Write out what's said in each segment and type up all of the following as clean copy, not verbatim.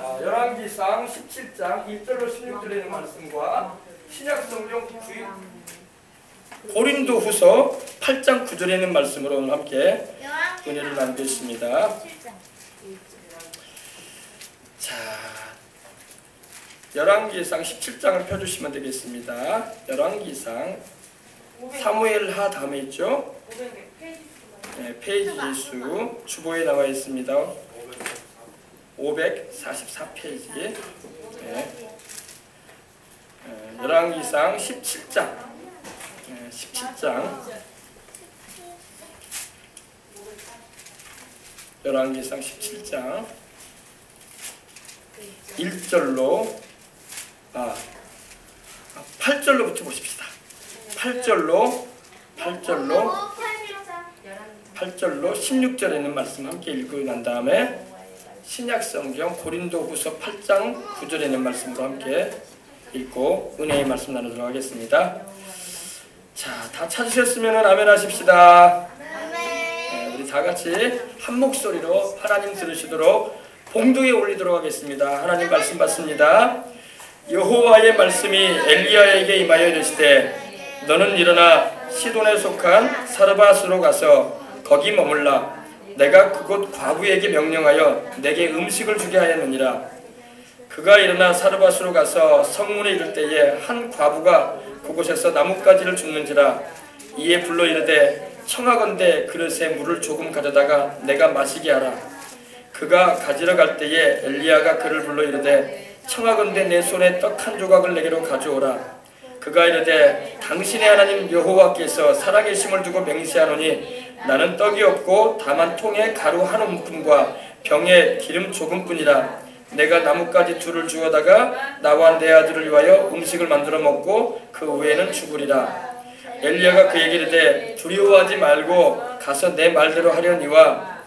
자, 열왕기상 17장 1절로 16절에 있는 말씀과 신약성경 고린도후서 8장 9절에 있는 말씀으로 오늘 함께 은혜를 나누겠습니다. 자, 열왕기상 17장을 펴주시면 되겠습니다. 열왕기상 사무엘하 다음에 있죠? 네, 페이지 수 주보에 나와 있습니다. 544페이지. 네. 열왕기상 17장. 17장. 열왕기상 17장 1절로 8절로부터 보십시다. 8절로 16절에 있는 말씀 함께 읽고 난 다음에 신약성경 고린도후서 8장 9절에 있는 말씀으로 함께 읽고 은혜의 말씀 나누도록 하겠습니다. 자, 다 찾으셨으면 아멘 하십시다. 네, 우리 다 같이 한 목소리로 하나님 들으시도록 봉독에 올리도록 하겠습니다. 하나님 말씀 받습니다. 여호와의 말씀이 엘리야에게 임하여 이르시되 너는 일어나 시돈에 속한 사르밧으로 가서 거기 머물라. 내가 그곳 과부에게 명령하여 내게 음식을 주게 하였느니라. 그가 일어나 사르밧으로 가서 성문에 이를 때에 한 과부가 그곳에서 나뭇가지를 줍는지라. 이에 불러 이르되 청하건대 그릇에 물을 조금 가져다가 내가 마시게 하라. 그가 가지러 갈 때에 엘리야가 그를 불러 이르되 청하건대 내 손에 떡 한 조각을 내게로 가져오라. 그가 이르되 당신의 하나님 여호와께서 살아계심을 두고 맹세하노니 나는 떡이 없고 다만 통에 가루 한 움큼과 병에 기름 조금뿐이라. 내가 나뭇가지 둘을 주워다가 나와 내 아들을 위하여 음식을 만들어 먹고 그 후에는 죽으리라. 엘리야가 그에게 이르되 두려워하지 말고 가서 내 말대로 하려니와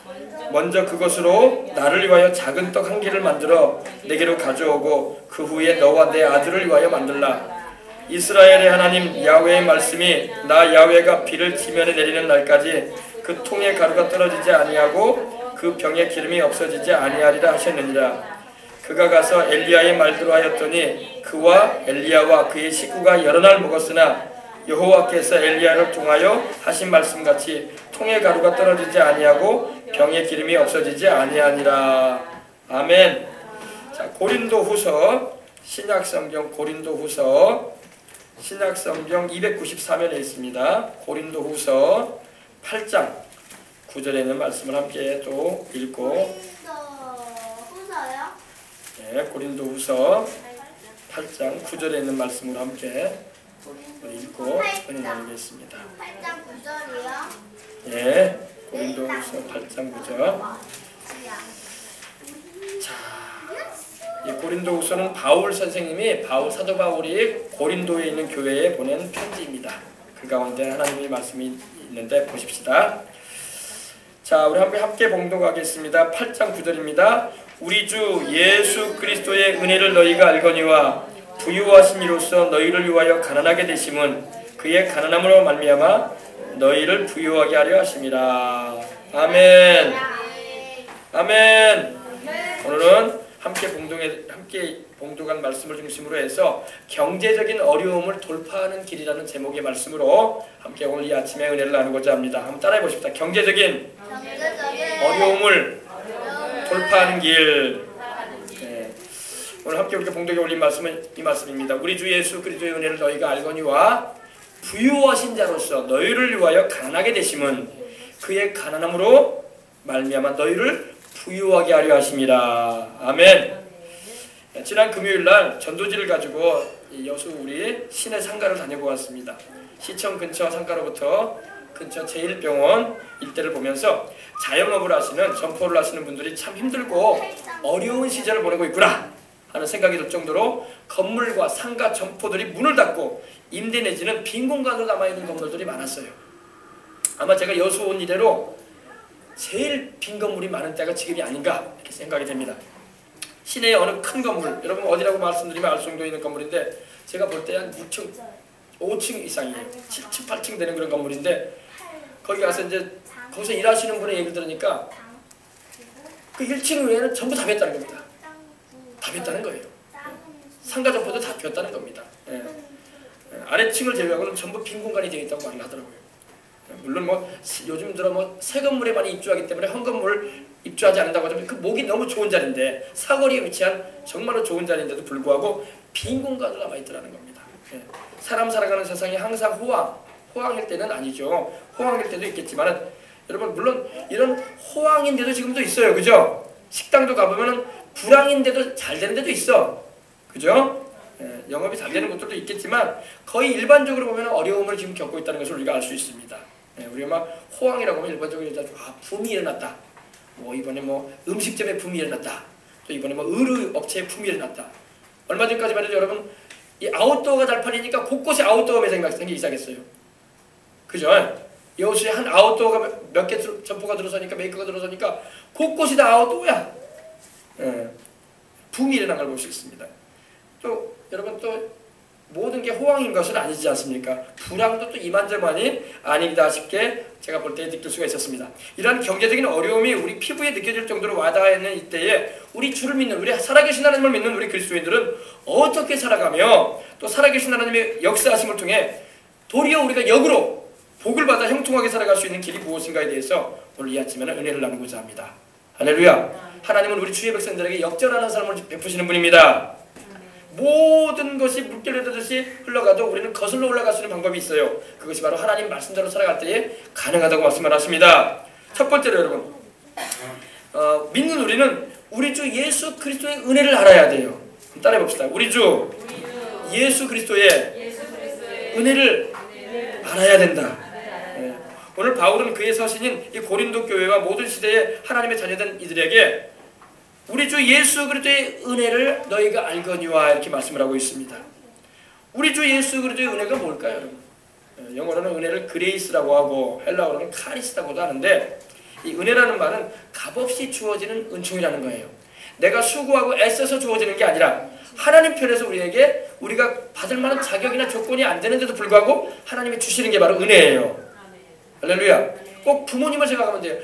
먼저 그것으로 나를 위하여 작은 떡 한 개를 만들어 내게로 가져오고 그 후에 너와 내 아들을 위하여 만들라. 이스라엘의 하나님 야훼의 말씀이 나 야훼가 비를 지면에 내리는 날까지 그 통에 가루가 떨어지지 아니하고 그 병에 기름이 없어지지 아니하리라 하셨느니라. 그가 가서 엘리야의 말대로 하였더니 그와 엘리야와 그의 식구가 여러 날 먹었으나 여호와께서 엘리야를 통하여 하신 말씀같이 통에 가루가 떨어지지 아니하고 병에 기름이 없어지지 아니하니라. 아멘. 자, 고린도후서 신약성경 고린도후서 신약성경 293면에 있습니다. 고린도후서 8장 9절에 있는 말씀을 함께 또 읽고 네, 고린도후서 8장 9절에 있는 말씀을 함께 읽고 은혜 나누겠습니다. 8장 9절이요? 예, 고린도후서 8장 9절. 자, 이 고린도후서는 바울 선생님이 사도 바울이 고린도에 있는 교회에 보낸 편지입니다. 그 가운데 하나님의 말씀이 있는데 보십시다. 자, 우리 함께 봉독하겠습니다. 8장 9절입니다. 우리 주 예수 그리스도의 은혜를 너희가 알거니와 부유하신 이로써 너희를 위하여 가난하게 되심은 그의 가난함으로 말미암아 너희를 부유하게 하려 하심이라. 아멘. 아멘. 오늘은 함께 봉독한 말씀을 중심으로 해서 경제적인 어려움을 돌파하는 길이라는 제목의 말씀으로 함께 오늘 이 아침에 은혜를 나누고자 합니다. 한번 따라해 보십시다. 경제적인 어려움을 돌파하는 길. 네. 오늘 함께 우리가 봉독에 올린 말씀은 이 말씀입니다. 우리 주 예수 그리스도의 은혜를 너희가 알거니와 부유하신 자로서 너희를 위하여 가난하게 되심은 그의 가난함으로 말미암아 너희를 부유하게 하려 하심이라. 아멘. 지난 금요일날 전도지를 가지고 여수 우리 시내 상가를 다녀보았습니다. 시청 근처 상가로부터 근처 제1병원 일대를 보면서 자영업을 하시는 점포를 하시는 분들이 참 힘들고 어려운 시절을 보내고 있구나 하는 생각이 들 정도로 건물과 상가 점포들이 문을 닫고 임대 내지는 빈 공간으로 남아있는 건물들이 많았어요. 아마 제가 여수 온 이래로 제일 빈 건물이 많은 때가 지금이 아닌가 이렇게 생각이 됩니다. 시내의 어느 큰 건물, 여러분 어디라고 말씀드리면 알 정도에 있는 건물인데 제가 볼 때 한 6층, 5층 이상이에요. 7층, 8층 되는 그런 건물인데 거기 가서 이제 거기서 일하시는 분의 얘기를 들으니까 그 1층 외에는 전부 다 뺐다는 겁니다. 비었다는 거예요. 상가점포도 다 비었다는 겁니다. 예. 아래층을 제외하고는 전부 빈 공간이 되어 있다고 말을 하더라고요. 물론 요즘 들어 새 건물에 많이 입주하기 때문에 헌 건물 입주하지 않는다고 하지만 그 목이 너무 좋은 자리인데 사거리에 위치한 정말로 좋은 자리인데도 불구하고 빈 공간으로 남아있더라는 겁니다. 예. 사람 살아가는 세상이 항상 호황일 때는 아니죠. 호황일 때도 있겠지만 여러분 물론 이런 호황인데도 지금도 있어요. 그죠? 식당도 가보면 불황인데도 잘 되는 데도 있어. 그죠? 예, 영업이 잘 되는 곳들도 있겠지만 거의 일반적으로 보면 어려움을 지금 겪고 있다는 것을 우리가 알 수 있습니다. 예, 우리가 막 호황이라고 하면 일반적으로 붐이 일어났다. 이번에 음식점에 붐이 일어났다. 또 이번에 의류 업체에 붐이 일어났다. 얼마 전까지만 해도 여러분 이 아웃도어가 잘 팔리니까 곳곳에 아웃도어 매장이 생기기 시작했어요. 그죠? 여수에 한 아웃도어가 몇 개 점포가 들어서니까 메이커가 들어서니까 곳곳이 다 아웃도어야. 예, 붐이 일어난 걸 볼 수 있습니다. 또 여러분 또 모든 게 호황인 것은 아니지 않습니까? 불황도 또 이만저만이 아니다 싶게 제가 볼 때 느낄 수가 있었습니다. 이러한 경제적인 어려움이 우리 피부에 느껴질 정도로 와닿아 있는 이때에 우리 주를 믿는, 우리 살아계신 하나님을 믿는 우리 그리스도인들은 어떻게 살아가며 또 살아계신 하나님의 역사하심을 통해 도리어 우리가 역으로 복을 받아 형통하게 살아갈 수 있는 길이 무엇인가에 대해서 오늘 이 아침에는 은혜를 나누고자 합니다. 할렐루야! 하나님은 우리 주의 백성들에게 역전하는 삶을 베푸시는 분입니다. 모든 것이 물결에 듯이 흘러가도 우리는 거슬러 올라갈 수 있는 방법이 있어요. 그것이 바로 하나님 말씀대로 살아갈 때에 가능하다고 말씀을 하십니다. 첫 번째로 여러분 믿는 우리는 우리 주 예수 그리스도의 은혜를 알아야 돼요. 따라해 봅시다. 우리 주 예수 그리스도의 은혜를 알아야 된다. 네. 오늘 바울은 그의 서신인 이 고린도 교회와 모든 시대에 하나님의 자녀된 이들에게 우리 주 예수 그리스도의 은혜를 너희가 알거니와 이렇게 말씀을 하고 있습니다. 우리 주 예수 그리스도의 은혜가 뭘까요, 여러분? 영어로는 은혜를 그레이스라고 하고 헬라어로는 카리스라고도 하는데 이 은혜라는 말은 값없이 주어지는 은총이라는 거예요. 내가 수고하고 애써서 주어지는 게 아니라 하나님 편에서 우리에게 우리가 받을 만한 자격이나 조건이 안 되는데도 불구하고 하나님이 주시는 게 바로 은혜예요. 할렐루야. 꼭 부모님을 생각하면 돼요.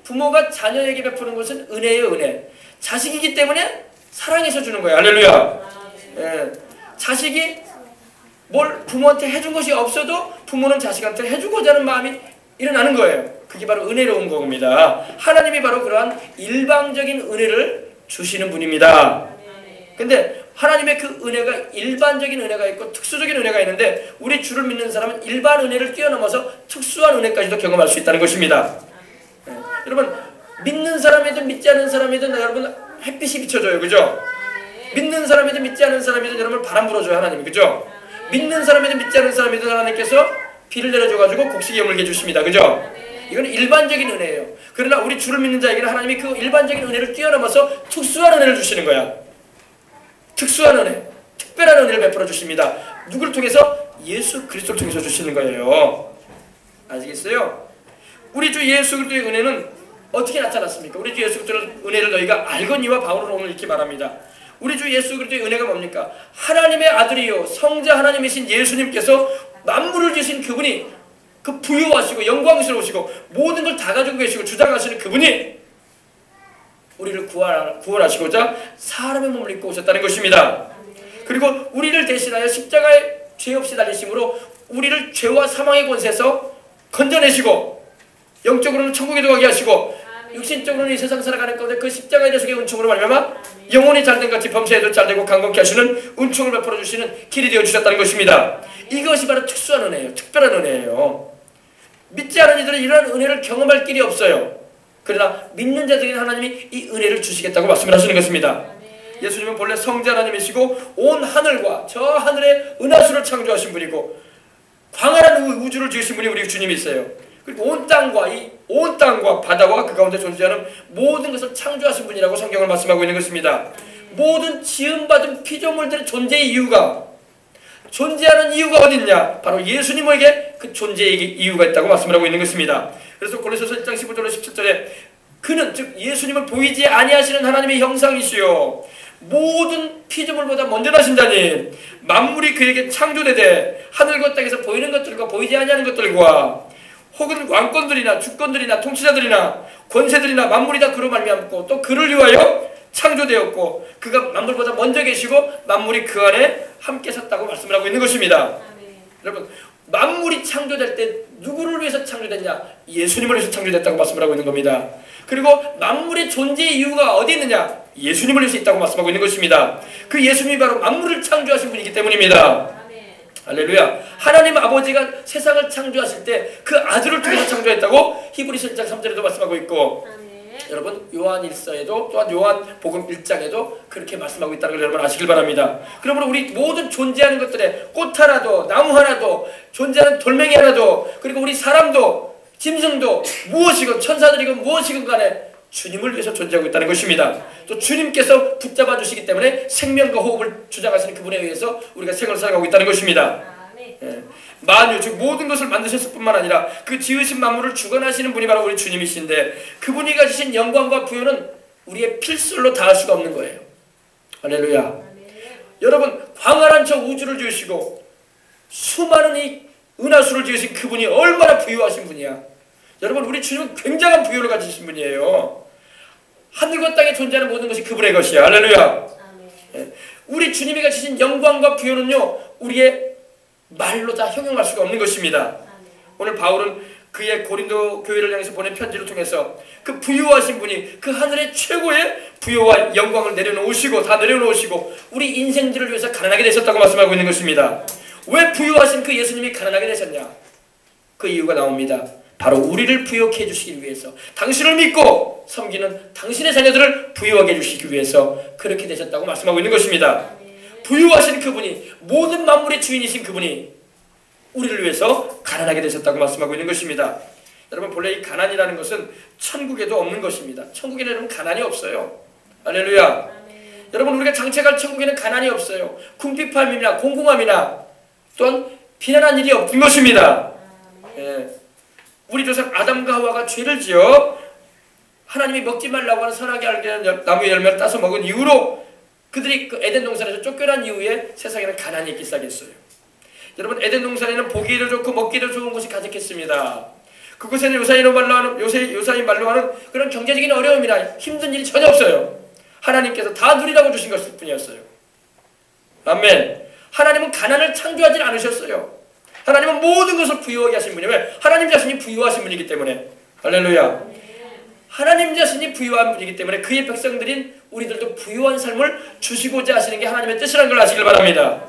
부모가 자녀에게 베푸는 것은 은혜예요, 은혜. 자식이기 때문에 사랑해서 주는 거예요. 할렐루야. 예. 자식이 뭘 부모한테 해준 것이 없어도 부모는 자식한테 해주고자 하는 마음이 일어나는 거예요. 그게 바로 은혜로운 겁니다. 하나님이 바로 그러한 일방적인 은혜를 주시는 분입니다. 근데 하나님의 그 은혜가 일반적인 은혜가 있고 특수적인 은혜가 있는데 우리 주를 믿는 사람은 일반 은혜를 뛰어넘어서 특수한 은혜까지도 경험할 수 있다는 것입니다. 네. 여러분 믿는 사람이든 믿지 않는 사람이든 여러분 햇빛이 비춰줘요. 그죠? 믿는 사람이든 믿지 않는 사람이든 여러분 바람 불어줘요. 하나님이. 그죠? 믿는 사람이든 믿지 않는 사람이든 하나님께서 비를 내려줘가지고 곡식이 여물게 해주십니다. 그죠? 이건 일반적인 은혜예요. 그러나 우리 주를 믿는 자에게는 하나님이 그 일반적인 은혜를 뛰어넘어서 특수한 은혜를 주시는 거야. 특수한 은혜, 특별한 은혜를 베풀어 주십니다. 누구를 통해서? 예수 그리스도를 통해서 주시는 거예요. 아시겠어요? 우리 주 예수 그리스도의 은혜는 어떻게 나타났습니까? 우리 주 예수 그리스도의 은혜를 너희가 알거니와 바울은 오늘 이렇게 말합니다. 우리 주 예수 그리스도의 은혜가 뭡니까? 하나님의 아들이요 성자 하나님이신 예수님께서 만물을 주신 그분이 그 부유하시고 영광스러우시고 모든 걸 다 가지고 계시고 주장하시는 그분이 우리를 구원하시고자 사람의 몸을 입고 오셨다는 것입니다. 그리고 우리를 대신하여 십자가에 죄 없이 달리심으로 우리를 죄와 사망의 권세에서 건져내시고 영적으로는 천국에 들어가게 하시고 육신적으로는 이 세상 살아가는 가운데 그 십자가의 대속의 은총으로 말미암아 영혼이 잘된 같이 범사에도 잘되고 강건케 하시는 은총을 베풀어 주시는 길이 되어 주셨다는 것입니다. 이것이 바로 특수한 은혜예요. 특별한 은혜예요. 믿지 않은 이들은 이러한 은혜를 경험할 길이 없어요. 그러나 믿는 자들에게 하나님이 이 은혜를 주시겠다고 말씀을 하시는 것입니다. 예수님은 본래 성자 하나님이시고 온 하늘과 저 하늘의 은하수를 창조하신 분이고 광활한 우주를 지으신 분이 우리 주님이세요. 그리고 온 땅과 바다와 그 가운데 존재하는 모든 것을 창조하신 분이라고 성경을 말씀하고 있는 것입니다. 모든 지음받은 피조물들의 존재의 이유가 존재하는 이유가 어딨냐? 바로 예수님에게 그 존재의 이유가 있다고 말씀을 하고 있는 것입니다. 그래서 골로새서 1장 15절로 17절에 그는 즉 예수님은 보이지 아니하시는 하나님의 형상이시요 모든 피조물보다 먼저 나신 자니 만물이 그에게 창조되되 하늘과 땅에서 보이는 것들과 보이지 아니하는 것들과 혹은 왕권들이나 주권들이나 통치자들이나 권세들이나 만물이 다 그로 말미암고 또 그를 위하여 창조되었고 그가 만물보다 먼저 계시고 만물이 그 안에 함께 섰다고 말씀을 하고 있는 것입니다. 여러분 만물이 창조될 때 누구를 위해서 창조됐냐? 예수님을 위해서 창조됐다고 말씀을 하고 있는 겁니다. 그리고 만물의 존재의 이유가 어디 있느냐? 예수님을 위해서 있다고 말씀하고 있는 것입니다. 그 예수님이 바로 만물을 창조하신 분이기 때문입니다. 할렐루야. 하나님 아버지가 세상을 창조하실 때 그 아들을 통해서 창조했다고 히브리서 1장 3절에도 말씀하고 있고 여러분 요한 1서에도 또한 요한 복음 1장에도 그렇게 말씀하고 있다는 걸 여러분 아시길 바랍니다. 그러므로 우리 모든 존재하는 것들에 꽃 하나도 나무 하나도 존재하는 돌멩이 하나도 그리고 우리 사람도 짐승도 무엇이건 천사들이건 무엇이건 간에 주님을 위해서 존재하고 있다는 것입니다. 또 주님께서 붙잡아 주시기 때문에 생명과 호흡을 주장하시는 그분에 의해서 우리가 생을 살아가고 있다는 것입니다. 예. 만유 즉 모든 것을 만드셨을 뿐만 아니라 그 지으신 만물을 주관하시는 분이 바로 우리 주님이신데 그분이 가지신 영광과 부여는 우리의 필설로 다할 수가 없는 거예요. 할렐루야. 여러분 광활한 저 우주를 지으시고 수많은 이 은하수를 지으신 그분이 얼마나 부유하신 분이야. 여러분 우리 주님은 굉장한 부여를 가지신 분이에요. 하늘과 땅에 존재하는 모든 것이 그분의 것이야. 할렐루야. 예. 우리 주님이 가지신 영광과 부여는요 우리의 말로 다 형용할 수가 없는 것입니다. 오늘 바울은 그의 고린도 교회를 향해서 보낸 편지를 통해서 그 부유하신 분이 그 하늘의 최고의 부여와 영광을 내려놓으시고 다 내려놓으시고 우리 인생들을 위해서 가난하게 되셨다고 말씀하고 있는 것입니다. 왜 부유하신 그 예수님이 가난하게 되셨냐? 그 이유가 나옵니다. 바로 우리를 부유케 해주시기 위해서 당신을 믿고 섬기는 당신의 자녀들을 부유하게 해주시기 위해서 그렇게 되셨다고 말씀하고 있는 것입니다. 부유하신 그분이 모든 만물의 주인이신 그분이 우리를 위해서 가난하게 되셨다고 말씀하고 있는 것입니다. 여러분 본래 이 가난이라는 것은 천국에도 없는 것입니다. 천국에는 여러분 가난이 없어요. 할렐루야. 여러분 우리가 장차갈 천국에는 가난이 없어요. 궁핍함이나 공공함이나 또한 비난한 일이 없는 것입니다. 예. 우리 조상 아담과 하와가 죄를 지어 하나님이 먹지 말라고 하는 선하게 알게 나무의 열매를 따서 먹은 이후로 그들이 그 에덴 동산에서 쫓겨난 이후에 세상에는 가난이 있기 시작했어요. 여러분 에덴 동산에는 보기도 좋고 먹기도 좋은 곳이 가득했습니다. 그곳에는 요사이 말로 하는 그런 경제적인 어려움이나 힘든 일이 전혀 없어요. 하나님께서 다 누리라고 주신 것일 뿐이었어요. 아멘. 하나님은 가난을 창조하지 않으셨어요. 하나님은 모든 것을 부유하게 하신 분이에요. 왜? 하나님 자신이 부유하신 분이기 때문에. 할렐루야. 하나님 자신이 부유한 분이기 때문에 그의 백성들인 우리들도 부유한 삶을 주시고자 하시는 게 하나님의 뜻이라는 걸 아시길 바랍니다.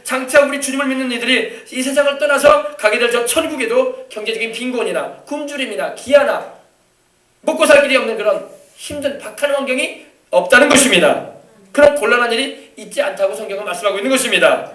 장차 우리 주님을 믿는 이들이 이 세상을 떠나서 가게 될 저 천국에도 경제적인 빈곤이나 굶주림이나 기아나 먹고 살 길이 없는 그런 힘든 박한 환경이 없다는 것입니다. 그런 곤란한 일이 있지 않다고 성경은 말씀하고 있는 것입니다.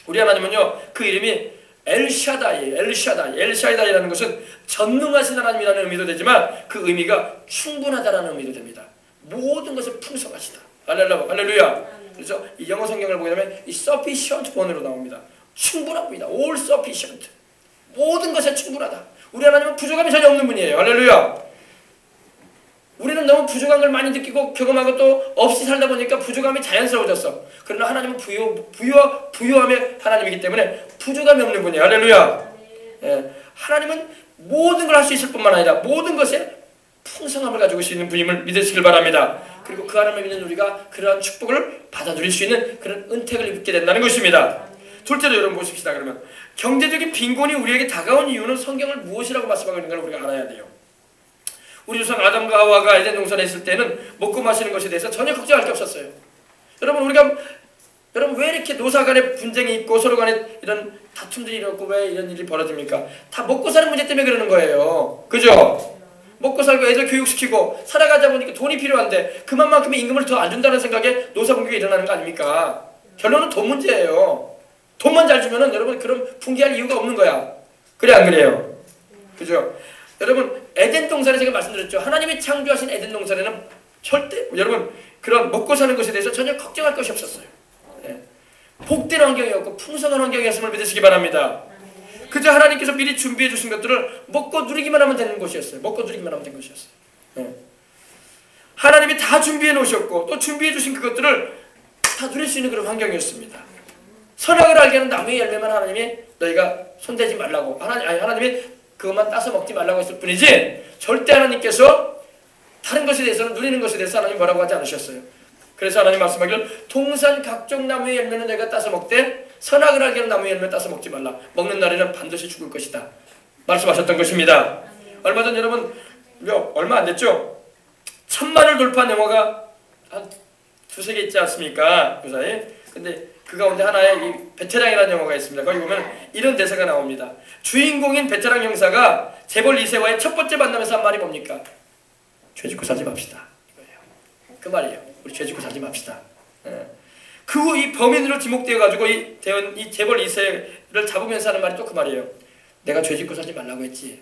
우리 하나님은요 그 이름이 엘샤다이라는 것은 전능하신 하나님이라는 의미도 되지만 그 의미가 충분하다라는 의미도 됩니다. 모든 것에 풍성하시다. 할렐루야. 그래서 이 영어 성경을 보게 되면 이 sufficient one으로 나옵니다. 충분합니다. all sufficient. 모든 것에 충분하다. 우리 하나님은 부족함이 전혀 없는 분이에요. 할렐루야. 우리는 너무 부족한 걸 많이 느끼고 경험하고 또 없이 살다 보니까 부족함이 자연스러워졌어. 그러나 하나님은 부유함의 하나님이기 때문에 부족함이 없는 분이에요. 할렐루야. 예. 하나님은 모든 걸 할 수 있을 뿐만 아니라 모든 것에 풍성함을 가지고 있는 분임을 믿으시길 바랍니다. 그리고 그 하나님을 믿는 우리가 그러한 축복을 받아 누릴 수 있는 그런 은택을 입게 된다는 것입니다. 둘째로 여러분 보십시다. 그러면 경제적인 빈곤이 우리에게 다가온 이유는 성경을 무엇이라고 말씀하고 있는가를 우리가 알아야 돼요. 우리 조상 아담과 하와가 에덴 동산에 있을 때는 먹고 마시는 것에 대해서 전혀 걱정할 게 없었어요. 여러분 왜 이렇게 노사 간에 분쟁이 있고 서로 간에 이런 다툼들이 일어나고 왜 이런 일이 벌어집니까? 다 먹고 사는 문제 때문에 그러는 거예요. 그죠? 먹고 살고 애들 교육시키고 살아가다 보니까 돈이 필요한데 그만큼의 임금을 더 안 준다는 생각에 노사 분규가 일어나는 거 아닙니까? 결론은 돈 문제예요. 돈만 잘 주면은 여러분 그럼 분개할 이유가 없는 거야. 그래 안 그래요? 그죠? 여러분 에덴 동산에 제가 말씀드렸죠. 하나님이 창조하신 에덴 동산에는 절대 여러분 그런 먹고 사는 것에 대해서 전혀 걱정할 것이 없었어요. 네. 복된 환경이었고 풍성한 환경이었음을 믿으시기 바랍니다. 그저 하나님께서 미리 준비해 주신 것들을 먹고 누리기만 하면 되는 것이었어요. 먹고 누리기만 하면 되는 것이었어요. 네. 하나님이 다 준비해 놓으셨고 또 준비해 주신 그것들을 다 누릴 수 있는 그런 환경이었습니다. 선악을 알게 하는 나무의 열매만 하나님이 너희가 손대지 말라고 하나님이 그것만 따서 먹지 말라고 했을 뿐이지 절대 하나님께서 다른 것에 대해서는 누리는 것에 대해서 하나님 뭐라고 하지 않으셨어요. 그래서 하나님 말씀하기를 동산 각종 나무의 열매는 내가 따서 먹되 선악을 알게 하는 나무의 열매 따서 먹지 말라. 먹는 날에는 반드시 죽을 것이다. 말씀하셨던 것입니다. 얼마 전 여러분 얼마 안 됐죠? 1000만을 돌파한 영화가 한 두세 개 있지 않습니까? 그 사이에. 근데 그 가운데 하나에 이 베테랑이라는 영화가 있습니다. 거기 보면 이런 대사가 나옵니다. 주인공인 베테랑 형사가 재벌 2세와의 첫 번째 만남에서 한 말이 뭡니까? 죄 짓고 살지 맙시다. 이거예요. 그 말이에요. 우리 죄 짓고 살지 맙시다. 그 후 이 범인으로 지목되어 가지고 이 재벌 2세를 잡으면서 하는 말이 또 그 말이에요. 내가 죄 짓고 살지 말라고 했지.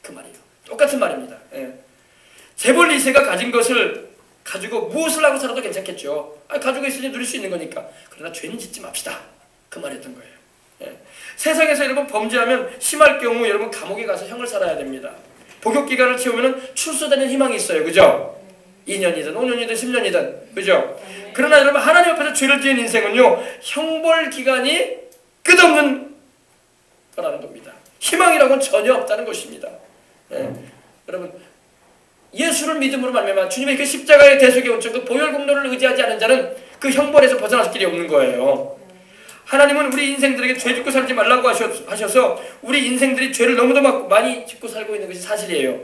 그 말이에요. 똑같은 말입니다. 재벌 2세가 가진 것을 가지고 무엇을 하고 살아도 괜찮겠죠. 가지고 있으니 누릴 수 있는 거니까. 그러나 죄는 짓지 맙시다. 그 말이었던 거예요. 세상에서 여러분 범죄하면 심할 경우 여러분 감옥에 가서 형을 살아야 됩니다. 복역기간을 채우면 출소되는 희망이 있어요. 그죠? 2년이든 5년이든 10년이든. 그죠? 그러나 여러분 하나님 앞에서 죄를 지은 인생은요. 형벌 기간이 끝없는 거라는 겁니다. 희망이라고는 전혀 없다는 것입니다. 여러분 예수를 믿음으로 말미암아 주님의 그 십자가의 대속의 온천 그 보혈 공로를 의지하지 않은 자는 그 형벌에서 벗어날 길이 없는 거예요. 하나님은 우리 인생들에게 죄 짓고 살지 말라고 하셔서 우리 인생들이 죄를 너무도 많이 짓고 살고 있는 것이 사실이에요.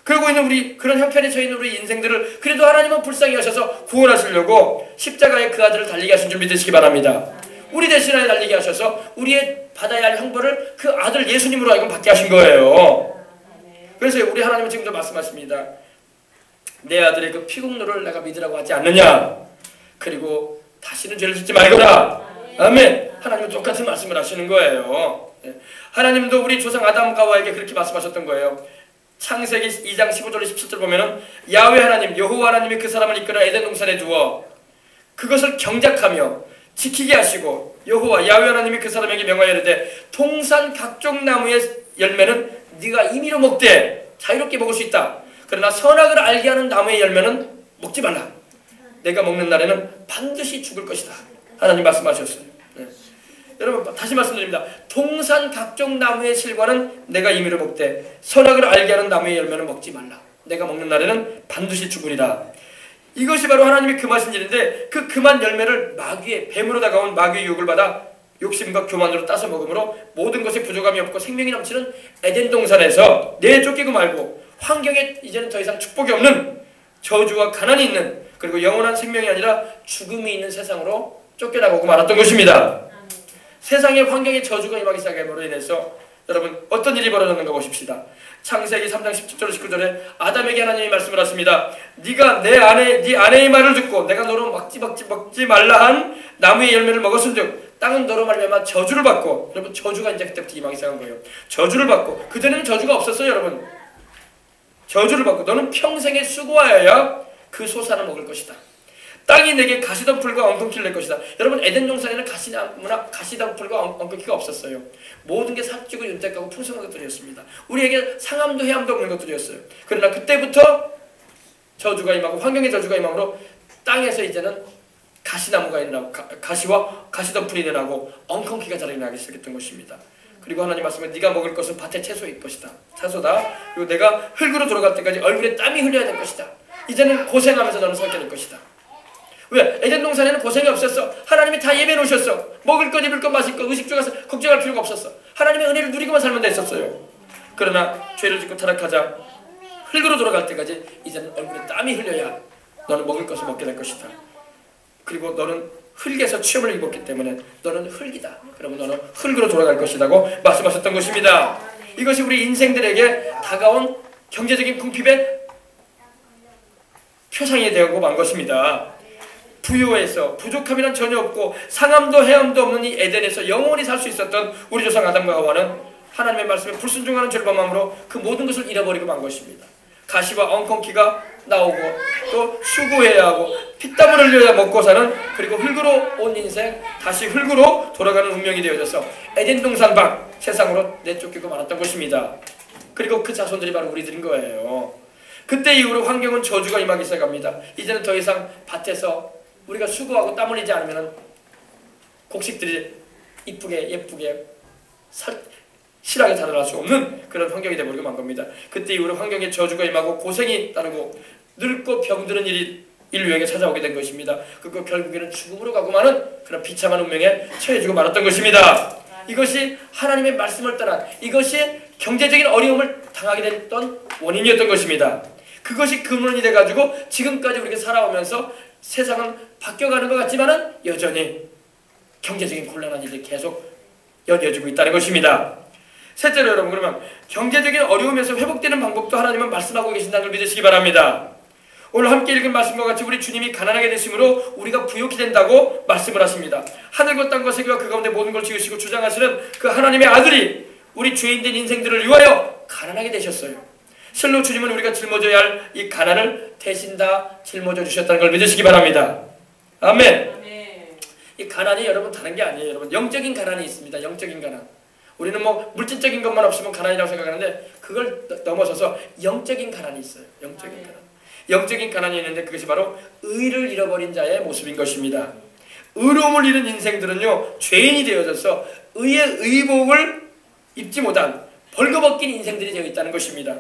그러고 있는 우리 그런 형편에 처해 있는 우리 인생들을 그래도 하나님은 불쌍히 하셔서 구원하시려고 십자가에 그 아들을 달리게 하신 줄 믿으시기 바랍니다. 우리 대신에 달리게 하셔서 우리의 받아야 할 형벌을 그 아들 예수님으로 하여금 받게 하신 거예요. 그래서 우리 하나님은 지금도 말씀하십니다. 내 아들의 그 피공로를 내가 믿으라고 하지 않느냐. 그리고 다시는 죄를 짓지 말거라. 아멘. 하나님은 똑같은 말씀을 하시는 거예요. 하나님도 우리 조상 아담과 하와에게 그렇게 말씀하셨던 거예요. 창세기 2장 15절 17절 보면은 야훼 하나님 여호와 하나님이 그 사람을 이끌어 에덴 동산에 두어 그것을 경작하며 지키게 하시고 여호와 야훼 하나님이 그 사람에게 명하여 이르되 동산 각종 나무의 열매는 네가 임의로 먹되 자유롭게 먹을 수 있다. 그러나 선악을 알게 하는 나무의 열매는 먹지 말라. 내가 먹는 날에는 반드시 죽을 것이다. 하나님 말씀하셨어요. 여러분 다시 말씀드립니다. 동산 각종 나무의 실과는 내가 임의로 먹되 선악을 알게 하는 나무의 열매는 먹지 말라. 내가 먹는 날에는 반드시 죽으리라. 이것이 바로 하나님의 금하신 일인데 그 금한 열매를 마귀의 뱀으로 다가온 마귀의 유혹을 받아 욕심과 교만으로 따서 먹으므로 모든 것에 부족함이 없고 생명이 넘치는 에덴 동산에서 내쫓기고 말고 환경에 이제는 더 이상 축복이 없는 저주와 가난이 있는 그리고 영원한 생명이 아니라 죽음이 있는 세상으로 쫓겨나가고 말았던 것입니다. 세상의 환경에 저주가 임하기 시작함으로 인해서 여러분 어떤 일이 벌어졌는가 보십시다. 창세기 3장 17절 19절에 아담에게 하나님이 말씀을 하십니다. 네가 네 아내의 말을 듣고 내가 너로 먹지 말라 한 나무의 열매를 먹었은즉 땅은 너로 말미암아 저주를 받고 여러분 저주가 이제 그때부터 임하기 시작한 거예요. 저주를 받고 그전에는 저주가 없었어요. 여러분 저주를 받고 너는 평생에 수고하여야 그 소산을 먹을 것이다. 땅이 내게 가시덤불과 엉겅퀴를 낼 것이다. 여러분 에덴 동산에는 가시덤불과 엉겅퀴가 없었어요. 모든 게 살찌고 윤택하고 풍성한 것들이었습니다. 우리에게 상함도 해함도 없는 것들이었어요. 그러나 그때부터 저주가 임하고 환경의 저주가 임함으로 땅에서 이제는 가시나무가 일어나고 가시와 가시덤불이 일어나고 엉겅퀴가 자라나기 시작했던 것입니다. 그리고 하나님 말씀에 네가 먹을 것은 밭의 채소일 것이다. 채소다. 그리고 내가 흙으로 돌아갈 때까지 얼굴에 땀이 흘려야 될 것이다. 이제는 고생하면서 너는 살게 될 것이다. 왜? 에덴 동산에는 고생이 없었어. 하나님이 다 예배해 놓으셨어. 먹을 것, 입을 것, 마실 것, 의식 중에서 걱정할 필요가 없었어. 하나님의 은혜를 누리고만 살면 됐었어요. 그러나 죄를 짓고 타락하자 흙으로 돌아갈 때까지 이제는 얼굴에 땀이 흘려야 너는 먹을 것을 먹게 될 것이다. 그리고 너는 흙에서 취업을 입었기 때문에 너는 흙이다. 그러면 너는 흙으로 돌아갈 것이라고 말씀하셨던 것입니다. 이것이 우리 인생들에게 다가온 경제적인 궁핍의 표상이 되고 만 것입니다. 부유해서 부족함이란 전혀 없고 상함도 해함도 없는 이 에덴에서 영원히 살 수 있었던 우리 조상 아담과 하와는 하나님의 말씀에 불순종하는 죄를 범함으로 그 모든 것을 잃어버리고 만 것입니다. 가시와 엉겅퀴가 나오고 또 수고해야 하고 피땀을 흘려야 먹고 사는 그리고 흙으로 온 인생 다시 흙으로 돌아가는 운명이 되어져서 에덴 동산 밖 세상으로 내쫓기고 말았던 것입니다. 그리고 그 자손들이 바로 우리들인 거예요. 그때 이후로 환경은 저주가 임하기 시작합니다. 이제는 더 이상 밭에서 우리가 수고하고 땀 흘리지 않으면 곡식들이 이쁘게 예쁘게 실하게 자라날 수 없는 그런 환경이 되어버리고 만 겁니다. 그때 이후로 환경에 저주가 임하고 고생이 따르고 늙고 병드는 일이 인류에게 찾아오게 된 것입니다. 그리고 결국에는 죽음으로 가고 마는 그런 비참한 운명에 처해지고 말았던 것입니다. 이것이 하나님의 말씀을 떠난, 이것이 경제적인 어려움을 당하게 됐던 원인이었던 것입니다. 그것이 근원이 돼가지고 지금까지 우리가 살아오면서 세상은 바뀌어가는 것 같지만은 여전히 경제적인 곤란한 일이 계속 연이어지고 있다는 것입니다. 셋째로 여러분, 그러면 경제적인 어려움에서 회복되는 방법도 하나님은 말씀하고 계신다는 걸 믿으시기 바랍니다. 오늘 함께 읽은 말씀과 같이 우리 주님이 가난하게 되심으로 우리가 부욕이 된다고 말씀을 하십니다. 하늘과 땅과 세계와 그 가운데 모든 걸 지으시고 주장하시는 그 하나님의 아들이 우리 죄인된 인생들을 위하여 가난하게 되셨어요. 실로 주님은 우리가 짊어져야 할 이 가난을 대신 다 짊어져 주셨다는 걸 믿으시기 바랍니다. 아멘. 이 가난이 여러분 다른 게 아니에요. 여러분 영적인 가난이 있습니다. 영적인 가난. 우리는 뭐 물질적인 것만 없으면 가난이라고 생각하는데 그걸 넘어서서 영적인 가난이 있어요. 영적인 가난. 영적인 가난이 있는데 그것이 바로 의를 잃어버린 자의 모습인 것입니다. 의로움을 잃은 인생들은요, 죄인이 되어져서 의의 의복을 입지 못한 벌거벗긴 인생들이 되어 있다는 것입니다.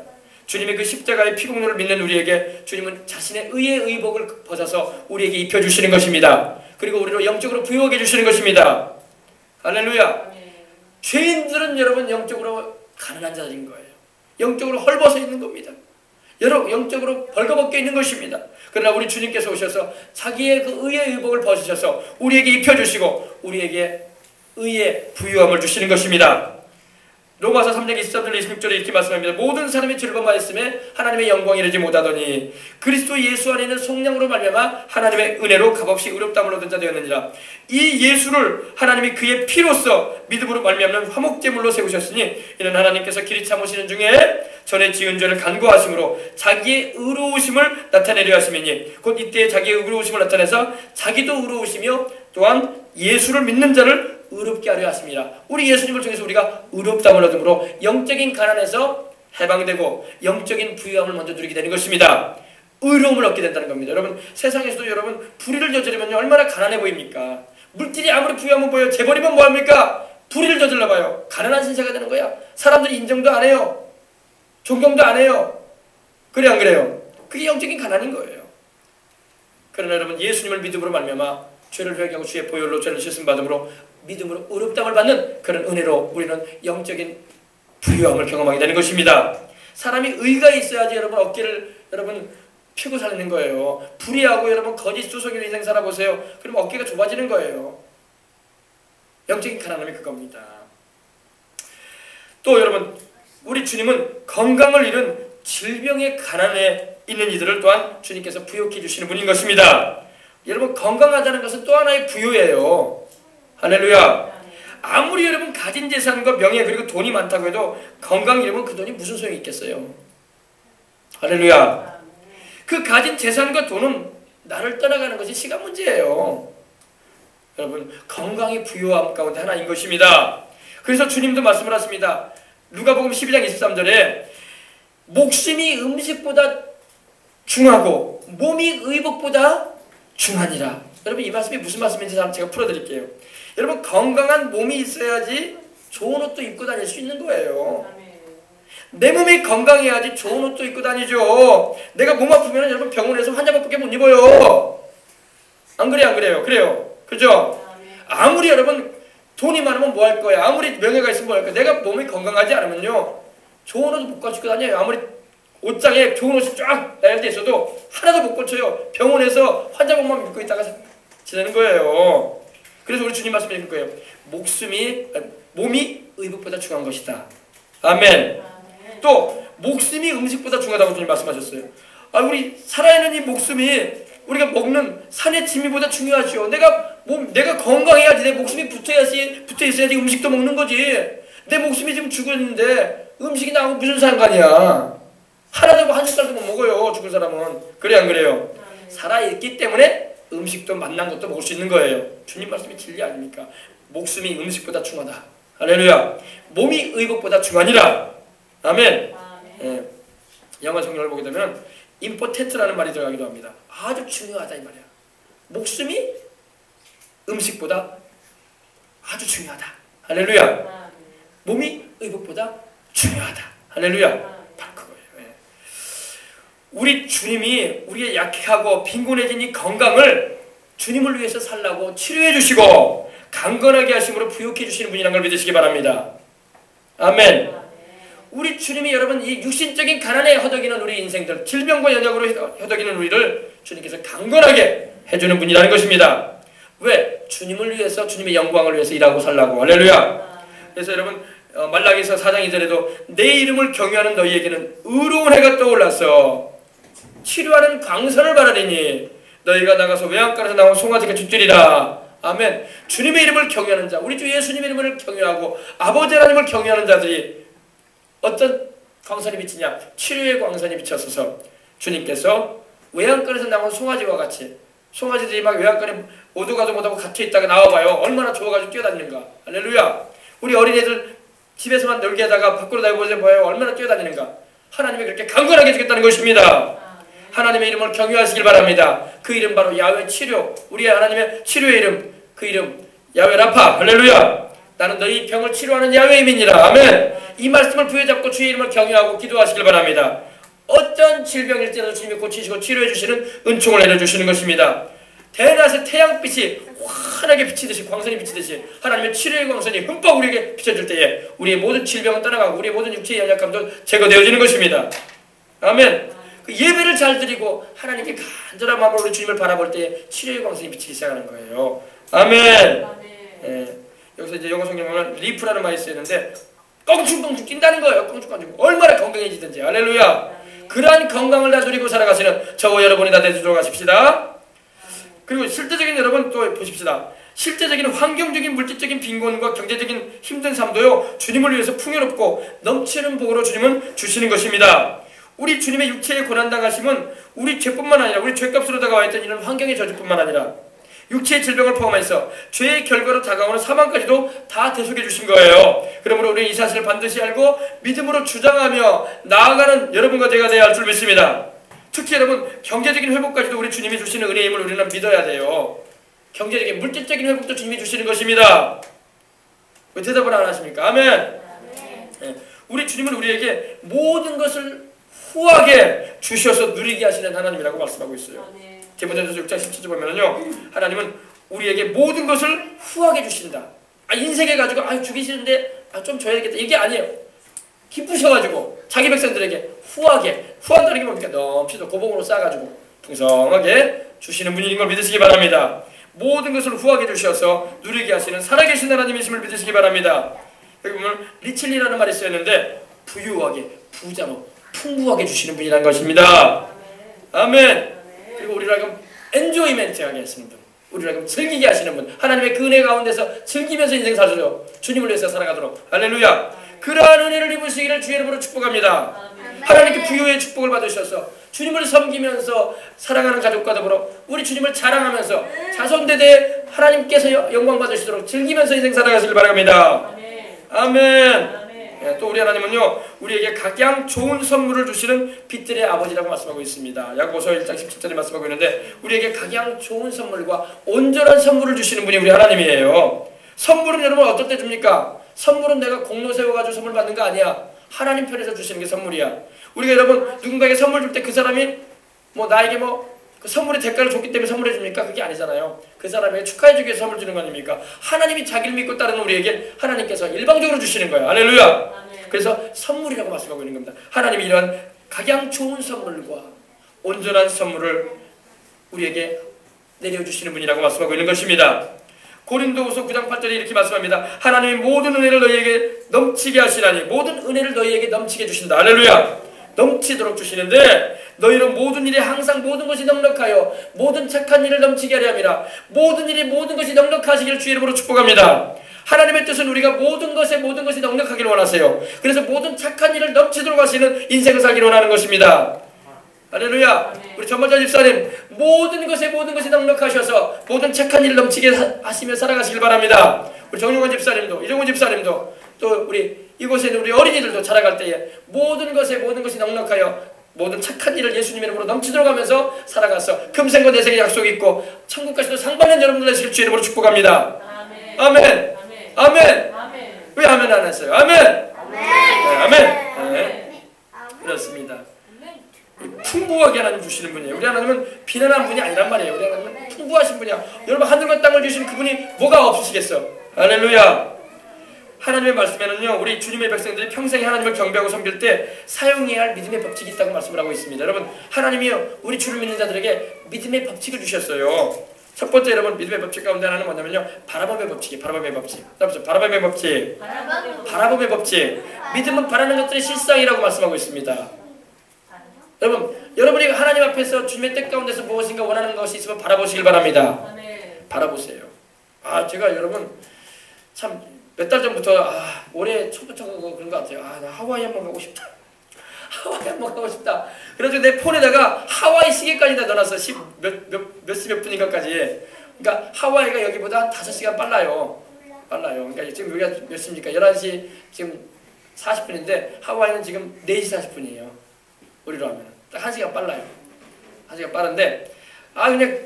주님의 그 십자가의 피공로를 믿는 우리에게 주님은 자신의 의의 의복을 벗어서 우리에게 입혀주시는 것입니다. 그리고 우리로 영적으로 부유하게 해주시는 것입니다. 할렐루야. 죄인들은 여러분 영적으로 가난한 자들인 거예요. 영적으로 헐벗어 있는 겁니다. 여러분 영적으로 벌거벗겨 있는 것입니다. 그러나 우리 주님께서 오셔서 자기의 그 의의 의복을 벗으셔서 우리에게 입혀주시고 우리에게 의의 부유함을 주시는 것입니다. 로마서 3장 23절 26절에 이렇게 말씀합니다. 모든 사람이 즐거워하였음에 하나님의 영광이 이르지 못하더니 그리스도 예수 안에 있는 속량으로 말미암아 하나님의 은혜로 값없이 의롭다함을 얻은 자 되었느니라. 이 예수를 하나님이 그의 피로써 믿음으로 말미암는 화목제물로 세우셨으니 이는 하나님께서 길이 참으시는 중에 전에 지은 죄를 간구하심으로 자기의 의로우심을 나타내려 하심이니 곧 이때 자기의 의로우심을 나타내서 자기도 의로우시며 또한 예수를 믿는 자를 의롭게 하려 하십니다. 우리 예수님을 통해서 우리가 의롭다함을 얻음으로 영적인 가난에서 해방되고 영적인 부유함을 먼저 누리게 되는 것입니다. 의로움을 얻게 된다는 겁니다. 여러분 세상에서도 여러분 불의를 저지르면 얼마나 가난해 보입니까? 물질이 아무리 부유하면 보여요. 재벌이면 뭐합니까? 불의를 저질러 봐요. 가난한 신세가 되는 거야. 사람들이 인정도 안 해요. 존경도 안 해요. 그래 안 그래요? 그게 영적인 가난인 거예요. 그러나 여러분 예수님을 믿음으로 말미암아 죄를 회개하고 주의 보혈로 죄를 씻음받음으로 믿음으로 의롭다함을 받는 그런 은혜로 우리는 영적인 부유함을 경험하게 되는 것입니다. 사람이 의가 있어야지 여러분 어깨를 여러분 펴고 사는 거예요. 불의하고 여러분 거짓 수속인 인생 살아보세요. 그러면 어깨가 좁아지는 거예요. 영적인 가난함이 그겁니다. 또 여러분 우리 주님은 건강을 잃은 질병의 가난에 있는 이들을 또한 주님께서 부욕해 주시는 분인 것입니다. 여러분 건강하다는 것은 또 하나의 부유예요. 할렐루야. 아무리 여러분 가진 재산과 명예 그리고 돈이 많다고 해도 건강이 잃으면 그 돈이 무슨 소용이 있겠어요. 할렐루야. 그 가진 재산과 돈은 나를 떠나가는 것이 시간 문제예요. 여러분 건강이 부유함 가운데 하나인 것입니다. 그래서 주님도 말씀을 하십니다. 누가복음 12장 23절에 목숨이 음식보다 중하고 몸이 의복보다 중하니라. 여러분 이 말씀이 무슨 말씀인지 제가 풀어드릴게요. 여러분 건강한 몸이 있어야지 좋은 옷도 입고 다닐 수 있는 거예요. 내 몸이 건강해야지 좋은 옷도 입고 다니죠. 내가 몸 아프면 여러분 병원에서 환자복밖에 못 입어요. 안 그래요? 안 그래요? 그래요. 그죠? 아무리 여러분 돈이 많으면 뭐 할 거야? 아무리 명예가 있으면 뭐 할 거야? 내가 몸이 건강하지 않으면요 좋은 옷도 못 가지고 다녀요. 아무리 옷장에 좋은 옷이 쫙 나열돼 있어도 하나도 못 고쳐요. 병원에서 환자복만 입고 있다가 지내는 거예요. 그래서 우리 주님 말씀해 주실 거예요. 몸이 의복보다 중요한 것이다. 아멘. 또 목숨이 음식보다 중요하다고 주님 말씀하셨어요. 우리 살아있는 이 목숨이 우리가 먹는 산의 진미보다 중요하죠. 내가 건강해야지 내 목숨이 붙어 있어야지 음식도 먹는 거지. 내 목숨이 지금 죽었는데 음식이 나하고 무슨 상관이야. 하나도 한 숟갈도 못 먹어요. 죽은 사람은. 그래 안 그래요? 살아있기 때문에 음식도 맛난 것도 먹을 수 있는 거예요. 주님 말씀이 진리 아닙니까? 목숨이 음식보다 중하다. 할렐루야. 몸이 의복보다 중하니라. 아멘. 예. 영어 성경을 보게 되면 임포텐트라는 말이 들어가기도 합니다. 아주 중요하다 이 말이야. 목숨이 음식보다 아주 중요하다. 할렐루야. 몸이 의복보다 중요하다. 할렐루야. 바로 그거예요. 예. 우리 주님이 우리의 약하고 빈곤해진 이 건강을 주님을 위해서 살라고 치료해 주시고 강건하게 하심으로 부욕해 주시는 분이라는 걸 믿으시기 바랍니다. 아멘. 우리 주님이 여러분 이 육신적인 가난에 허덕이는 우리 인생들, 질병과 연약으로 허덕이는 우리를 주님께서 강건하게 해주는 분이라는 것입니다. 왜? 주님을 위해서, 주님의 영광을 위해서 일하고 살라고. 할렐루야. 그래서 여러분 말라기서 4장 2절에도 내 이름을 경유하는 너희에게는 의로운 해가 떠올라서 치료하는 광선을 바라리니 너희가 나가서 외양간에서 나온 송아지가 짖으리라. 아멘. 주님의 이름을 경유하는 자, 우리 주 예수님의 이름을 경유하고 아버지 하나님을 경유하는 자들이 어떤 광선이 비치냐? 치료의 광선이 비쳤어서 주님께서 외양간에서 나온 송아지와 같이, 송아지들이 막 외양간에 오도 가도 못하고 갇혀있다가 나와봐요. 얼마나 좋아가지고 뛰어다니는가. 할렐루야. 우리 어린애들 집에서만 놀게 하다가 밖으로 나가보세요. 얼마나 뛰어다니는가. 하나님이 그렇게 강건하게 해주겠다는 것입니다. 하나님의 이름을 경유하시길 바랍니다. 그 이름 바로 야훼 치료, 우리 하나님의 치료의 이름, 그 이름 야훼 라파. 할렐루야. 나는 너희 병을 치료하는 야훼임이니라. 아멘. 이 말씀을 부여잡고 주의 이름을 경유하고 기도하시길 바랍니다. 어떤 질병일지라도 주님이 고치시고 치료해 주시는 은총을 내려주시는 것입니다. 대낮에 태양빛이 환하게 비치듯이, 광선이 비치듯이 하나님의 치료의 광선이 흠뻑 우리에게 비춰줄 때에 우리의 모든 질병은 떠나가고 우리의 모든 육체의 연약함도 제거되어지는 것입니다. 아멘. 그 예배를 잘 드리고 하나님께 간절한 마음으로 우리 주님을 바라볼 때에 치료의 광선이 비치기 시작하는 거예요. 아멘. 예. 여기서 이제 영어 성경에 보면 리프라는 말이 쓰였는데 껑충껑충 뛴다는 거예요. 껑충껑충. 얼마나 건강해지든지. 할렐루야. 그러한 건강을 다 누리고 살아가시는 저와 여러분이 다 되도록 하십시다. 그리고 실제적인 여러분 또 보십시다. 실제적인 환경적인 물질적인 빈곤과 경제적인 힘든 삶도요 주님을 위해서 풍요롭고 넘치는 복으로 주님은 주시는 것입니다. 우리 주님의 육체의 고난당하심은 우리 죄뿐만 아니라 우리 죄값으로 다가와 있던 이런 환경의 저주뿐만 아니라 육체의 질병을 포함해서 죄의 결과로 다가오는 사망까지도 다 대속해 주신 거예요. 그러므로 우리는 이 사실을 반드시 알고 믿음으로 주장하며 나아가는 여러분과 제가 되어야 할 줄 믿습니다. 특히 여러분 경제적인 회복까지도 우리 주님이 주시는 은혜임을 우리는 믿어야 돼요. 경제적인 물질적인 회복도 주님이 주시는 것입니다. 왜 대답을 안 하십니까? 아멘. 네. 우리 주님은 우리에게 모든 것을 후하게 주셔서 누리게 하시는 하나님이라고 말씀하고 있어요. 디모데전서 6장 17절 보면은요, 하나님은 우리에게 모든 것을 후하게 주신다. 인생에 가지고 주기 싫은데 좀 줘야겠다 이게 아니에요. 기쁘셔가지고 자기 백성들에게 후하게, 후한다는 게 뭡니까? 넘치도 고봉으로 싸가지고 풍성하게 주시는 분인 걸 믿으시기 바랍니다. 모든 것을 후하게 주셔서 누리게 하시는 살아계신 하나님이심을 믿으시기 바랍니다. 여기 보면 리칠리라는 말이 쓰였는데 부유하게, 부자로, 풍부하게 주시는 분이라는 것입니다. 아멘. 그리고 우리를 하여금 엔조이멘트하게 하시는 분, 우리를 하여금 즐기게 하시는 분, 하나님의 그 은혜 가운데서 즐기면서 인생 살죠. 주님을 위해서 살아가도록. 할렐루야. 그러한 은혜를 입으시기를 주의 이름으로 축복합니다. 하나님께 부유의 축복을 받으셔서 주님을 섬기면서 사랑하는 가족과 더불어 우리 주님을 자랑하면서 자손대대 하나님께서 영광 받으시도록 즐기면서 인생 살아가시길 바랍니다. 아멘. 예, 또 우리 하나님은요 우리에게 각양 좋은 선물을 주시는 빛들의 아버지라고 말씀하고 있습니다. 야고보서 1장 17절에 말씀하고 있는데 우리에게 각양 좋은 선물과 온전한 선물을 주시는 분이 우리 하나님이에요. 선물은 여러분 어떨 때 줍니까? 선물은 내가 공로 세워가지고 선물 받는 거 아니야. 하나님 편에서 주시는 게 선물이야. 우리가 여러분 누군가에게 선물 줄 때 그 사람이 나에게 그 선물의 대가를 줬기 때문에 선물해 줍니까? 그게 아니잖아요. 그 사람에게 축하해 주기 위해서 선물 주는 거 아닙니까? 하나님이 자기를 믿고 따르는 우리에게 하나님께서 일방적으로 주시는 거예요. 할렐루야. 아멘. 그래서 선물이라고 말씀하고 있는 겁니다. 하나님이 이러한 각양 좋은 선물과 온전한 선물을 우리에게 내려주시는 분이라고 말씀하고 있는 것입니다. 고린도후서 9장 8절에 이렇게 말씀합니다. 하나님이 모든 은혜를 너희에게 넘치게 하시나니 모든 은혜를 너희에게 넘치게 주신다. 할렐루야. 넘치도록 주시는데 너희는 모든 일에 항상 모든 것이 넉넉하여 모든 착한 일을 넘치게 하려 함이라. 모든 일이 모든 것이 넉넉하시기를 주의 이름으로 축복합니다. 하나님의 뜻은 우리가 모든 것이 넉넉하기를 원하세요. 그래서 모든 착한 일을 넘치도록 하시는 인생을 살기를 원하는 것입니다. 할렐루야. 우리 전반자 집사님 모든 것이 넉넉하셔서 모든 착한 일을 넘치게 하시며 살아가시길 바랍니다. 우리 정용원 집사님도 이정훈 집사님도 또 우리 이곳에 있는 우리 어린이들도 자라갈 때에 모든 것이 넉넉하여 모든 착한 일을 예수님 이름으로 넘치도록 하면서 살아가서 금생과 내생의 약속이 있고 천국까지도 상받는 여러분들 되시길 주의 이름으로 축복합니다. 아멘. 아멘. 아멘. 아멘. 왜 아멘 안 했어요? 아멘. 아멘. 네, 아멘. 네. 그렇습니다. 풍부하게 하나님 주시는 분이에요. 우리 하나님은 비난한 분이 아니란 말이에요. 우리 하나님은 풍부하신 분이야. 여러분 하늘과 땅을 주신 그분이 뭐가 없으시겠어? 할렐루야. 하나님의 말씀에는요, 우리 주님의 백성들이 평생 하나님을 경배하고 섬길 때 사용해야 할 믿음의 법칙이 있다고 말씀을 하고 있습니다. 여러분 하나님이요, 우리 주를 믿는 자들에게 믿음의 법칙을 주셨어요. 첫 번째 여러분 믿음의 법칙 가운데 하나는 뭐냐면요, 바라봄의 법칙이 바라봄의 법칙. 바라봄의 법칙. 바라봄의 법칙. 믿음은 바라는 것들의 실상이라고 말씀하고 있습니다. 여러분이 하나님 앞에서 주님의 뜻 가운데서 무엇인가 원하는 것이 있으면 바라보시길 바랍니다. 바라보세요. 제가 여러분 참 몇 달 전부터 올해 초부터 그런 것 같아요. 나 하와이 한번 가고 싶다. 하와이 한번 가고 싶다. 그래서 내 폰에다가 하와이 시계까지 다 넣어놨어. 몇 분인가까지. 그러니까 하와이가 여기보다 한 5시간 빨라요. 그러니까 지금 여기가 몇 시입니까? 11시 지금 40분인데 하와이는 지금 4시 40분이에요. 우리로 하면 딱 1시간 빨라요. 1시간 빠른데 그냥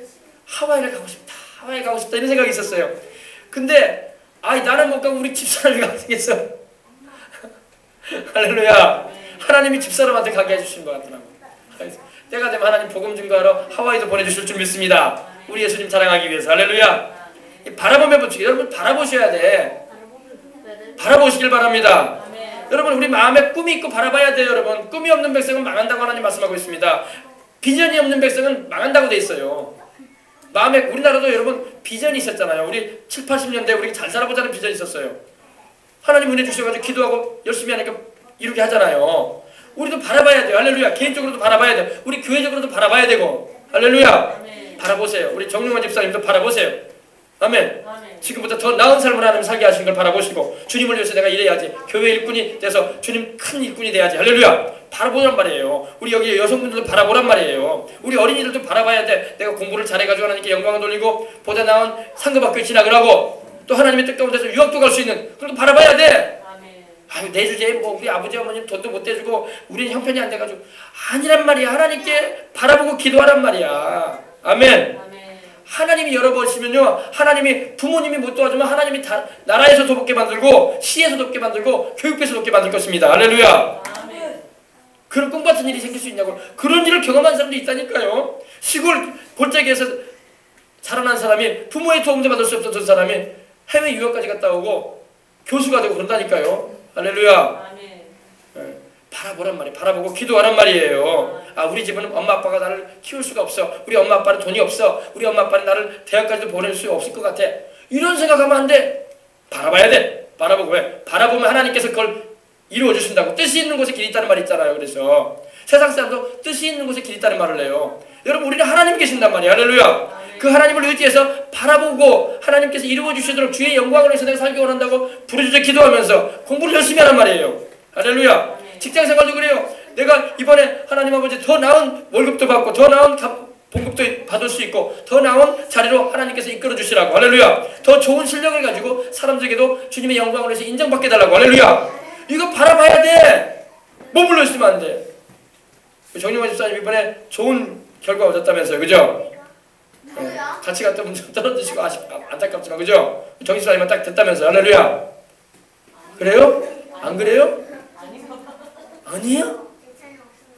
하와이를 가고 싶다. 하와이 가고 싶다 이런 생각이 있었어요. 근데 나는 못 가고 우리 집사람이 가겠어. 할렐루야. 하나님이 집사람한테 가게 해주신 것 같더라고. 때가 되면 하나님 복음 증거하러 하와이도 보내주실 줄 믿습니다. 우리 예수님 자랑하기 위해서. 할렐루야. 바라보며 보시기. 여러분 바라보셔야 돼. 바라보시길 바랍니다. 여러분 우리 마음에 꿈이 있고 바라봐야 돼요. 여러분 꿈이 없는 백성은 망한다고 하나님 말씀하고 있습니다. 비전이 없는 백성은 망한다고 돼 있어요. 마음에 우리나라도 여러분 비전이 있었잖아요. 우리 7, 80년대 우리 잘 살아보자는 비전이 있었어요. 하나님 은혜 주셔가지고 기도하고 열심히 하니까 이루게 하잖아요. 우리도 바라봐야 돼요. 할렐루야. 개인적으로도 바라봐야 돼요. 우리 교회적으로도 바라봐야 되고. 할렐루야. 아멘. 바라보세요. 우리 정용환 집사님도 바라보세요. 아멘. 지금부터 더 나은 삶을 하나님 살게 하시는 걸 바라보시고 주님을 위해서 내가 일해야지. 교회 일꾼이 돼서 주님 큰 일꾼이 돼야지. 할렐루야. 바라보란 말이에요. 우리 여기 여성분들도 바라보란 말이에요. 우리 어린이들도 바라봐야 돼. 내가 공부를 잘해가지고 하나님께 영광을 돌리고 보다 나은 상급학교에 진학을 하고 또 하나님의 뜻 가운데서 유학도 갈 수 있는 그런 거 바라봐야 돼. 내 주제에 우리 아버지 어머님 돈도 못 대주고 우리는 형편이 안 돼가지고 아니란 말이야. 하나님께 바라보고 기도하란 말이야. 아멘. 하나님이 열어보시면요, 하나님이 부모님이 못 도와주면 하나님이 다 나라에서 돕게 만들고 시에서 돕게 만들고 교육부에서 돕게 만들 것입니다. 할렐루야. 그런 꿈 같은 일이 생길 수 있냐고. 그런 일을 경험한 사람도 있다니까요. 시골 골짜기에서 자라난 사람이 부모의 도움도 받을 수 없었던 사람이 해외 유학까지 갔다 오고 교수가 되고 그런다니까요. 할렐루야. 바라보란 말이에요. 바라보고 기도하란 말이에요. 우리 집은 엄마 아빠가 나를 키울 수가 없어. 우리 엄마 아빠는 돈이 없어. 우리 엄마 아빠는 나를 대학까지도 보낼 수 없을 것 같아. 이런 생각하면 안 돼. 바라봐야 돼. 바라보고 왜? 바라보면 하나님께서 그걸 이루어 주신다고. 뜻이 있는 곳에 길이 있다는 말이 있잖아요. 그래서 세상 사람도 뜻이 있는 곳에 길이 있다는 말을 해요. 여러분 우리는 하나님 계신단 말이에요. 할렐루야. 그 하나님을 의지해서 바라보고 하나님께서 이루어 주시도록 주의 영광을 위해서 내가 살기 원한다고 부르짖어 기도하면서 공부를 열심히 하란 말이에요. 할렐루야. 직장생활도 그래요. 내가 이번에 하나님 아버지 더 나은 월급도 받고 더 나은 봉급도 받을 수 있고 더 나은 자리로 하나님께서 이끌어 주시라고. 할렐루야. 더 좋은 실력을 가지고 사람들에게도 주님의 영광을 위해서 인정받게 해달라고. 할렐루야. 이거 바라봐야 돼. 머물러 있으면 안 돼. 정용환 집사님 이번에 좋은 결과 얻었다면서요. 그죠? 네. 같이 갔다 분 좀 떨어지시고 안타깝지만 그죠? 정 집사님은 딱 됐다면서요. 할렐루야. 그래요? 안 그래요? 아니에요?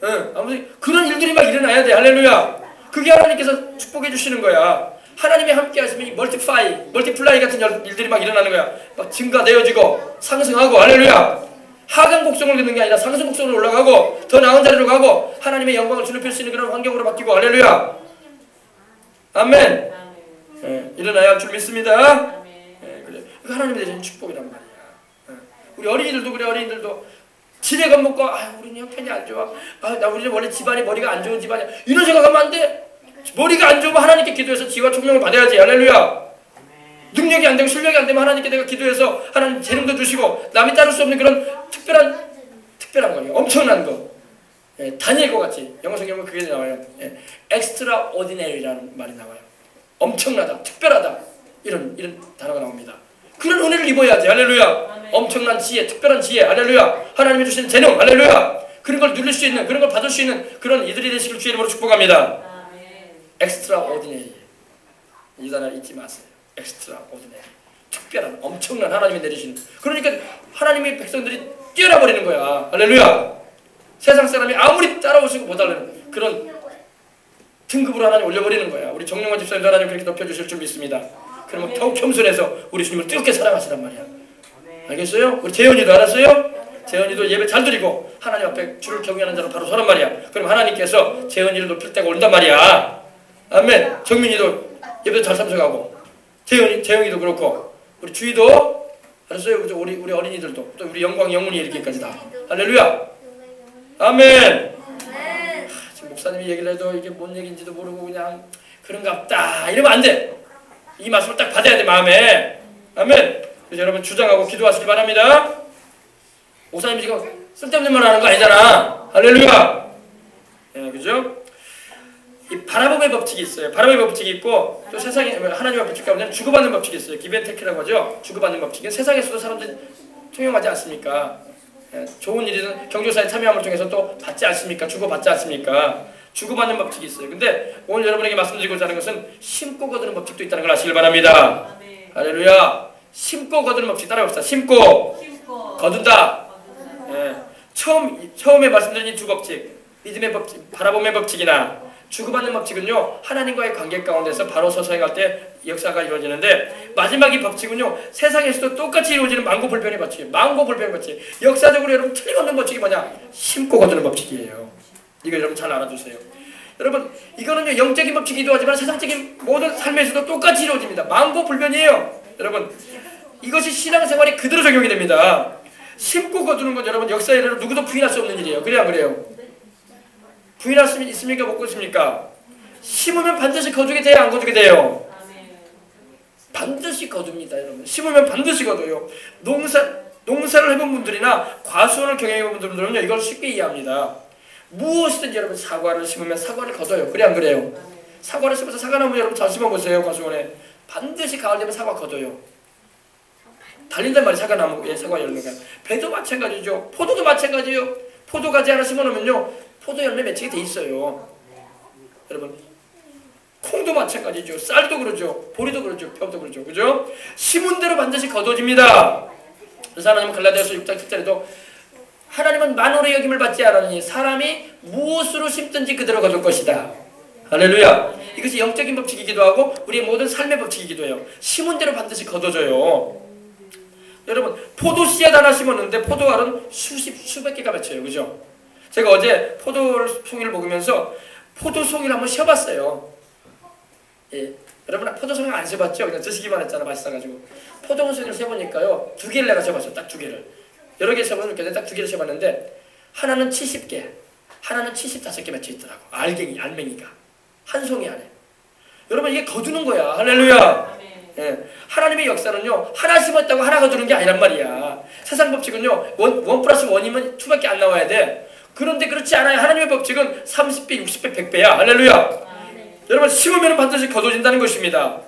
응. 아무튼 그런 일들이 막 일어나야 돼. 할렐루야. 그게 하나님께서 축복해 주시는 거야. 하나님이 함께 하시면 멀티플라이 같은 일들이 막 일어나는 거야. 막 증가되어지고 상승하고. 할렐루야. 하강 곡성을 걷는 게 아니라 상승 곡성으로 올라가고 더 나은 자리로 가고 하나님의 영광을 주눕힐 수 있는 그런 환경으로 바뀌고. 할렐루야. 아멘. 일어나야 할 줄 믿습니다. 그래. 이거 하나님이 되신 축복이란 말이야. 우리 어린이들도 그래. 어린이들도 지레 겁먹고 우리는 형편이 안 좋아. 우리는 원래 집안이 머리가 안 좋은 집안이야. 이런 생각하면 안 돼. 머리가 안 좋으면 하나님께 기도해서 지혜와 총명을 받아야지. 할렐루야. 능력이 안 되고 실력이 안 되면 하나님께 내가 기도해서 하나님 재능도 주시고 남이 따를 수 없는 그런 특별한 거예요. 엄청난 거. 다니엘과 같이 영어 성경에 그게 나와요. extraordinary라는 말이 나와요. 엄청나다, 특별하다 이런 단어가 나옵니다. 그런 은혜를 입어야지. 할렐루야. 엄청난 지혜, 특별한 지혜. 할렐루야. 하나님이 주시는 재능. 할렐루야. 그런 걸 누릴 수 있는, 그런 걸 받을 수 있는 그런 이들이 되시길 주의 이름으로 축복합니다. extraordinary. 이 단어 잊지 마세요. extraordinary. 특별한, 엄청난 하나님이 내리시는. 그러니까 하나님의 백성들이 뛰어나 버리는 거야. 할렐루야. 세상 사람이 아무리 따라오시고 못 하려는 그런 등급으로 하나님 올려버리는 거야. 우리 정용환 집사님도 하나님 그렇게 높여주실 줄 믿습니다. 그러면 더욱 겸손해서 우리 주님을 뜨겁게 사랑하시란 말이야. 알겠어요? 우리 재현이도 알았어요? 재현이도 예배 잘 드리고 하나님 앞에 주를 경외하는 자로 바로 서란 말이야. 그럼 하나님께서 재현이를 높일 때가 온단 말이야. 아멘. 정민이도 예배 잘 참석하고 재영이도 그렇고 우리 주희도 알았어요? 우리 어린이들도 또 우리 영광 영혼이 이렇게까지 다. 할렐루야. 아멘. 지금 목사님이 얘기를 해도 이게 뭔 얘기인지도 모르고 그냥 그런갑다 이러면 안 돼. 이 말씀을 딱 받아야 돼 마음에. 아멘. 그래서 여러분 주장하고 기도하시기 바랍니다. 목사님 지금 쓸데없는 말 하는 거 아니잖아. 할렐루야. 예, 그죠? 이 바라봄의 법칙이 있어요. 바라봄의 법칙이 있고 또 세상에 하나님의 법칙 가운데 주고받는 법칙이 있어요. 기브앤테이크라고 하죠. 주고받는 법칙은 세상에서도 사람들이 통용하지 않습니까? 예, 좋은 일이든 경조사에 참여함을 통해서 또 받지 않습니까? 주고받지 않습니까? 주고받는 법칙이 있어요. 근데 오늘 여러분에게 말씀드리고자 하는 것은 심고 거두는 법칙도 있다는 걸 아시길 바랍니다. 할렐루야. 심고 거두는 법칙 따라봅시다. 심고 거둔다. 예, 처음에 말씀드린 이 두 법칙, 믿음의 법칙, 바라봄의 법칙이나 주고받는 법칙은요 하나님과의 관계 가운데서 바로 서서 행할 때 역사가 이루어지는데, 마지막 이 법칙은요 세상에서도 똑같이 이루어지는 만고불변의 법칙이에요. 만고불변의 법칙. 역사적으로 여러분 틀림없는 법칙이 뭐냐? 심고 거두는 법칙이에요. 이거 여러분 잘 알아두세요. 여러분 이거는요 영적인 법칙이기도 하지만 세상적인 모든 삶에서도 똑같이 이루어집니다. 만고불변이에요. 여러분 이것이 신앙생활에 그대로 적용이 됩니다. 심고 거두는 건 여러분 역사에 누구도 부인할 수 없는 일이에요. 그래야 그래요? 부인할 수 있습니까? 못 거두십니까? 심으면 반드시 거두게 돼요? 안 거두게 돼요? 반드시 거둡니다. 여러분 심으면 반드시 거둬요. 농사를 해본 분들이나 과수원을 경영해본 분들은요 이걸 쉽게 이해합니다. 무엇이든지 여러분 사과를 심으면 사과를 거둬요. 그래 안 그래요? 사과를 심어서 사과나무 여러분 잘 심어보세요. 과수원에 반드시 가을 되면 사과 거둬요. 달린단 말이에요. 사과나무에 사과 열매가. 배도 마찬가지죠. 포도도 마찬가지예요. 포도가지 하나 심어놓으면요 포도 열매 맺히게 돼 있어요. 여러분 콩도 마찬가지죠. 쌀도 그러죠. 보리도 그러죠. 벼도 그러죠. 그죠? 심은 대로 반드시 거둬집니다. 그래서 하나님은 갈라디아서 6장 7절에도 하나님은 만월의 여김을 받지 않으니 사람이 무엇으로 심든지 그대로 거둘 것이다. 할렐루야. 이것이 영적인 법칙이기도 하고 우리의 모든 삶의 법칙이기도 해요. 심은 대로 반드시 거둬져요. 여러분 포도 씨앗 하나 심었는데 포도알은 수백 개가 맺혀요. 그죠? 제가 어제 포도송이를 먹으면서 포도송이를 한번 쉬어봤어요. 예. 여러분 포도송이 안 쉬어봤죠? 그냥 드시기만 했잖아. 맛있어가지고. 포도송이를 쉬어보니까요 2개를 내가 쉬어봤어요. 딱 2개를. 여러 개 쉬어보면 좋겠는데 딱 2개를 쉬어봤는데 하나는 70개, 하나는 75개 맺혀있더라고. 알맹이가. 한 송이 안에. 여러분 이게 거두는 거야. 할렐루야. 예. 하나님의 역사는요 하나 심었다고 하나 거두는 게 아니란 말이야. 세상 법칙은요 1 플러스 1이면 2밖에 안 나와야 돼. 그런데 그렇지 않아요. 하나님의 법칙은 30배, 60배, 100배야. 할렐루야. 여러분 심으면 반드시 거둬진다는 것입니다.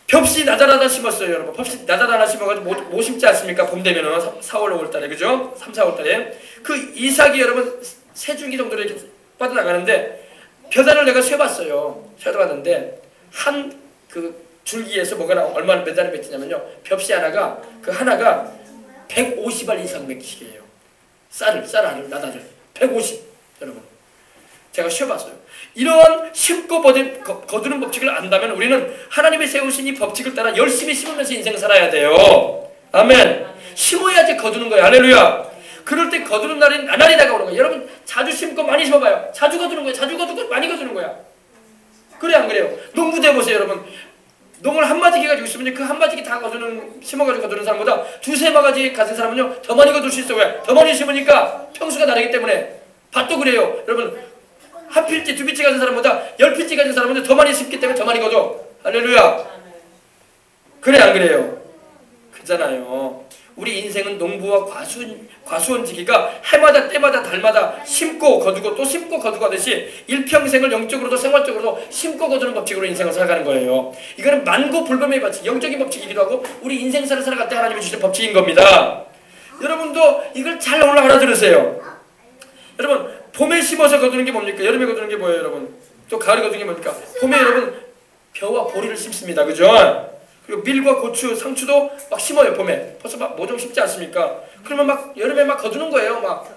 벽시 나다라다 심었어요. 여러분 벽시 나다라다 심어가지고 못 심지 않습니까? 봄 되면은 4월, 5월 달에 그죠? 3, 4월 달에 그 이삭이 여러분 3줄기 정도로 이렇게 뻗어나가는데 벼단을 내가 세봤어요. 세봤는데 한 그 줄기에서 뭐가 얼마나 몇 달을 맺히냐면요 벽시 하나가 그 하나가 150알 이상 맺히게 해요. 쌀을 나다를 150. 여러분 제가 쉬어봤어요. 이러한 심고 거두는 법칙을 안다면 우리는 하나님이 세우신 이 법칙을 따라 열심히 심으면서 인생 살아야 돼요. 아멘. 심어야지 거두는 거예요. 할렐루야. 그럴 때 거두는 날이 나날이 다가오는 거예요. 여러분 자주 심고 많이 심어봐요. 자주 거두는 거예요. 자주 거두고 많이 거두는 거야. 그래 안 그래요? 농부도 해보세요. 여러분 농을 한 마디기 가지고 있으면 그 한 마디기 다 심어가지고 거두는 사람보다 2, 3마디 가진 사람은요 더 많이 거둘 수 있어요. 왜? 더 많이 심으니까 평수가 다르기 때문에. 밭도 그래요. 여러분 한 필지, 2필지 가진 사람보다 10필지 가진 사람은 더 많이 심기 때문에 더 많이 거둬. 할렐루야. 그래 안 그래요? 그잖아요. 우리 인생은 농부와 과수원지기가 해마다 때마다 달마다 심고 거두고 또 심고 거두고 하듯이 일평생을 영적으로도 생활적으로도 심고 거두는 법칙으로 인생을 살아가는 거예요. 이거는 만고불변의 법칙, 영적인 법칙이기도 하고 우리 인생사를 살아갈 때 하나님이 주신 법칙인 겁니다. 여러분도 이걸 잘 알아들으세요. 여러분 봄에 심어서 거두는 게 뭡니까? 여름에 거두는 게 뭐예요 여러분? 또 가을에 거두는 게 뭡니까? 봄에 여러분 벼와 보리를 심습니다. 그죠? 그리고 밀과 고추, 상추도 막 심어요. 봄에 벌써 막 모종 심지 않습니까? 그러면 막 여름에 막 거두는 거예요. 막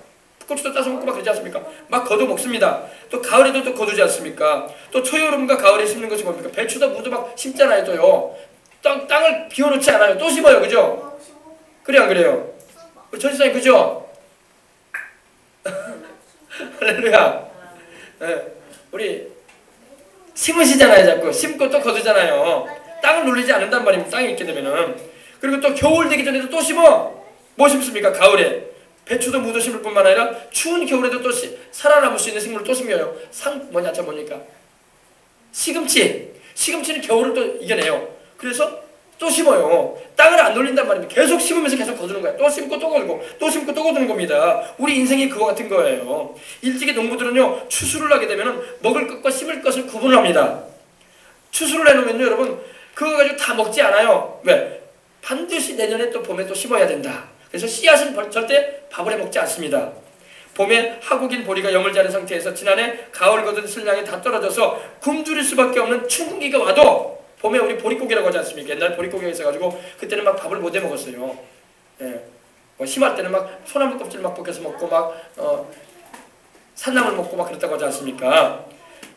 고추도 따서 먹고 막 그러지 않습니까? 막 거두 먹습니다. 또 가을에도 또 거두지 않습니까? 또 초여름과 가을에 심는 것이 뭡니까? 배추도 무도 막 심잖아요. 또요. 땅을 비워놓지 않아요. 또 심어요. 그죠? 그래 안 그래요? 우리 전시장님 그죠? 할렐루야. 네. 우리 심으시잖아요. 자꾸 심고 또 거두잖아요. 땅을 눌리지 않는단 말입니다. 땅이 있게 되면은. 그리고 또 겨울 되기 전에도 또 심어. 뭐 심습니까? 가을에 배추도 무도 심을 뿐만 아니라 추운 겨울에도 또 살아남을 수 있는 식물을 또 심어요. 뭡니까? 시금치는 겨울을 또 이겨내요. 그래서 또 심어요. 땅을 안 놀린단 말입니다. 계속 심으면서 계속 거두는 거야. 또 심고 또 거두고 또 심고 또 거두는 겁니다. 우리 인생이 그와 같은 거예요. 일찍이 농부들은요, 추수를 하게 되면은 먹을 것과 심을 것을 구분을 합니다. 추수를 해놓으면요, 여러분, 그거 가지고 다 먹지 않아요. 왜? 반드시 내년에 또 봄에 또 심어야 된다. 그래서 씨앗은 절대 밥을 해 먹지 않습니다. 봄에 하국인 보리가 여물지 않은 상태에서 지난해 가을 거둔 슬량이 다 떨어져서 굶주릴 수밖에 없는 춘궁기가 와도 봄에 우리 보릿고개라고 하지 않습니까? 옛날 보릿고개가 있어가지고 그때는 막 밥을 못 해 먹었어요. 예. 뭐 심할 때는 막 소나무 껍질 막 벗겨서 먹고 막 산나물 먹고 막 그랬다고 하지 않습니까?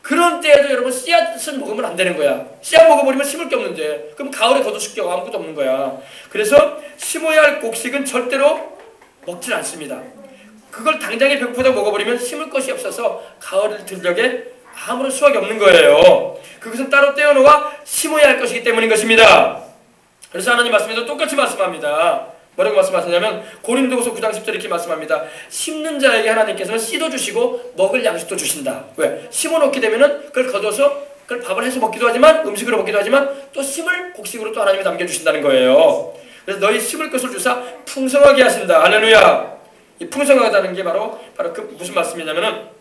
그런 때에도 여러분 씨앗을 먹으면 안 되는 거야. 씨앗 먹어버리면 심을 게 없는데 그럼 가을에 거두실 게 아무것도 없는 거야. 그래서 심어야 할 곡식은 절대로 먹질 않습니다. 그걸 당장에 배고프다고 먹어버리면 심을 것이 없어서 가을 들녘에 아무런 수확이 없는 거예요. 그것은 따로 떼어놓아 심어야 할 것이기 때문인 것입니다. 그래서 하나님 말씀에도 똑같이 말씀합니다. 뭐라고 말씀하시냐면 고린도후서 9장 10절에 이렇게 말씀합니다. 심는 자에게 하나님께서는 씨도 주시고 먹을 양식도 주신다. 왜? 심어놓게 되면은 그걸 거둬서 그걸 밥을 해서 먹기도 하지만 음식으로 먹기도 하지만 또 심을 곡식으로 또 하나님이 남겨주신다는 거예요. 그래서 너희 심을 것을 주사 풍성하게 하신다. 할렐루야. 이 풍성하다는 게 바로 그 무슨 말씀이냐면은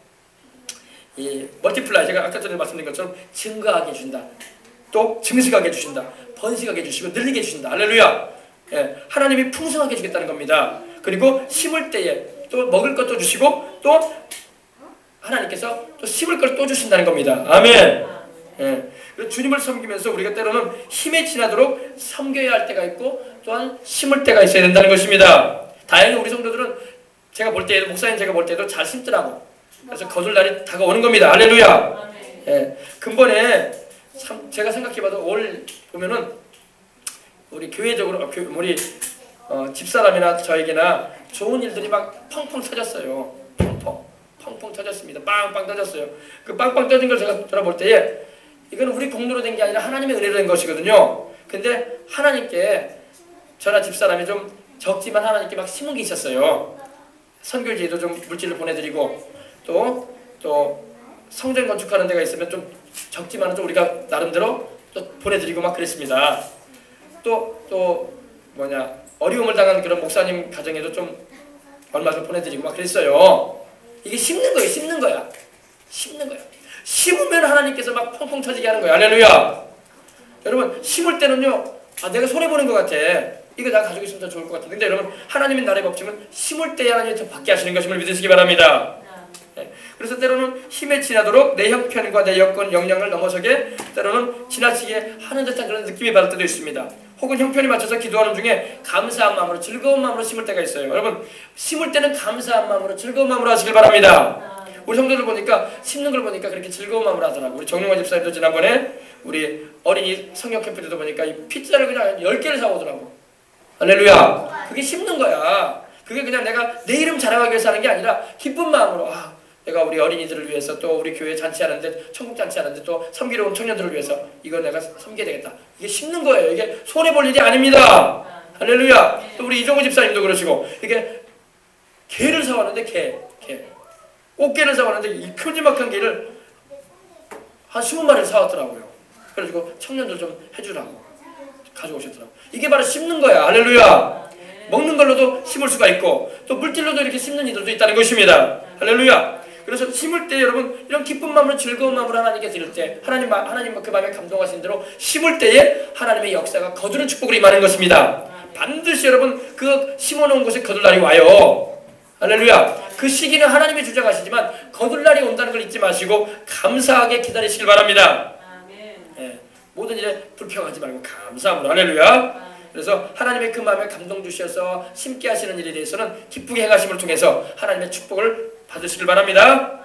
이 멀티플라이, 제가 아까 전에 말씀드린 것처럼 증가하게 해준다. 또 증식하게 해주신다. 번식하게 해주시고 늘리게 해주신다. 할렐루야. 예, 하나님이 풍성하게 해주겠다는 겁니다. 그리고 심을 때에 또 먹을 것도 주시고 또 하나님께서 또 심을 걸 또 주신다는 겁니다. 아멘. 예, 주님을 섬기면서 우리가 때로는 힘에 지나도록 섬겨야 할 때가 있고 또한 심을 때가 있어야 된다는 것입니다. 다행히 우리 성도들은 제가 볼 때에도, 목사님 제가 볼 때도 잘 심더라고. 그래서 거둘 날이 다가오는 겁니다. 할렐루야. 예, 근본에 참 제가 생각해봐도 올 보면은 우리 교회적으로 우리 집사람이나 저에게나 좋은 일들이 막 펑펑 터졌어요. 펑펑 터졌습니다. 빵빵 터졌어요. 그 빵빵 터진 걸 제가 볼 때에 이건 우리 공로로 된 게 아니라 하나님의 은혜로 된 것이거든요. 근데 하나님께 저나 집사람이 좀 적지만 하나님께 막 심은 게 있었어요. 선교지에도 좀 물질을 보내드리고 또 성전 건축하는 데가 있으면 좀 적지만 좀 우리가 나름대로 또 보내드리고 막 그랬습니다. 또 어려움을 당한 그런 목사님 가정에도 좀 얼마 좀 보내드리고 막 그랬어요. 이게 심는 거예요. 심는 거야. 심으면 하나님께서 막 펑펑 터지게 하는 거예요. 할렐루야. 여러분 심을 때는요, 내가 손해보는 것 같아. 이거 내가 가지고 있으면 더 좋을 것 같아. 근데 여러분 하나님의 나라의 법칙은 심을 때야 하나님이 더 받게 하시는 것임을 믿으시기 바랍니다. 네. 그래서 때로는 힘에 지나도록 내 형편과 내 여건, 역량을 넘어서게 때로는 지나치게 하는 듯한 그런 느낌이 받을 때도 있습니다. 혹은 형편에 맞춰서 기도하는 중에 감사한 마음으로, 즐거운 마음으로 심을 때가 있어요. 여러분 심을 때는 감사한 마음으로, 즐거운 마음으로 하시길 바랍니다. 우리 성도들 보니까 심는 걸 보니까 그렇게 즐거운 마음으로 하더라고. 우리 정용화 집사님도 지난번에 우리 어린이 성경 캠프 때도 보니까 이 피자를 그냥 10개를 사오더라고. 할렐루야. 그게 심는 거야. 그게 그냥 내가 내 이름 자랑하기 위해서 하는 게 아니라 기쁜 마음으로 내가 우리 어린이들을 위해서 또 우리 교회 잔치하는데, 천국 잔치하는데 또 섬기러 온 청년들을 위해서 이걸 내가 섬겨야 되겠다. 이게 심는 거예요. 이게 손해볼 일이 아닙니다. 할렐루야. 또 우리 이종호 집사님도 그러시고, 이게 개를 사왔는데 개. 꽃게를 사왔는데 이 큼지막한 개를 한 20마리를 사왔더라고요. 그래가지고 청년들 좀 해주라고 가져오셨더라고. 이게 바로 심는 거야. 할렐루야. 먹는 걸로도 심을 수가 있고 또 물질로도 이렇게 심는 이들도 있다는 것입니다. 할렐루야. 그래서 심을 때 여러분 이런 기쁜 마음으로, 즐거운 마음으로 하나님께 드릴 때 하나님 그 마음에 감동하신 대로 심을 때에 하나님의 역사가 거두는 축복으로 임하는 것입니다. 반드시 여러분 그 심어놓은 곳에 거둘 날이 와요. 할렐루야. 그 시기는 하나님이 주장하시지만 거둘 날이 온다는 걸 잊지 마시고 감사하게 기다리시길 바랍니다. 모든 일에 불평하지 말고 감사함으로. 할렐루야. 그래서 하나님의 그 마음에 감동 주셔서 심게 하시는 일에 대해서는 기쁘게 행하심을 통해서 하나님의 축복을 받으시길 바랍니다.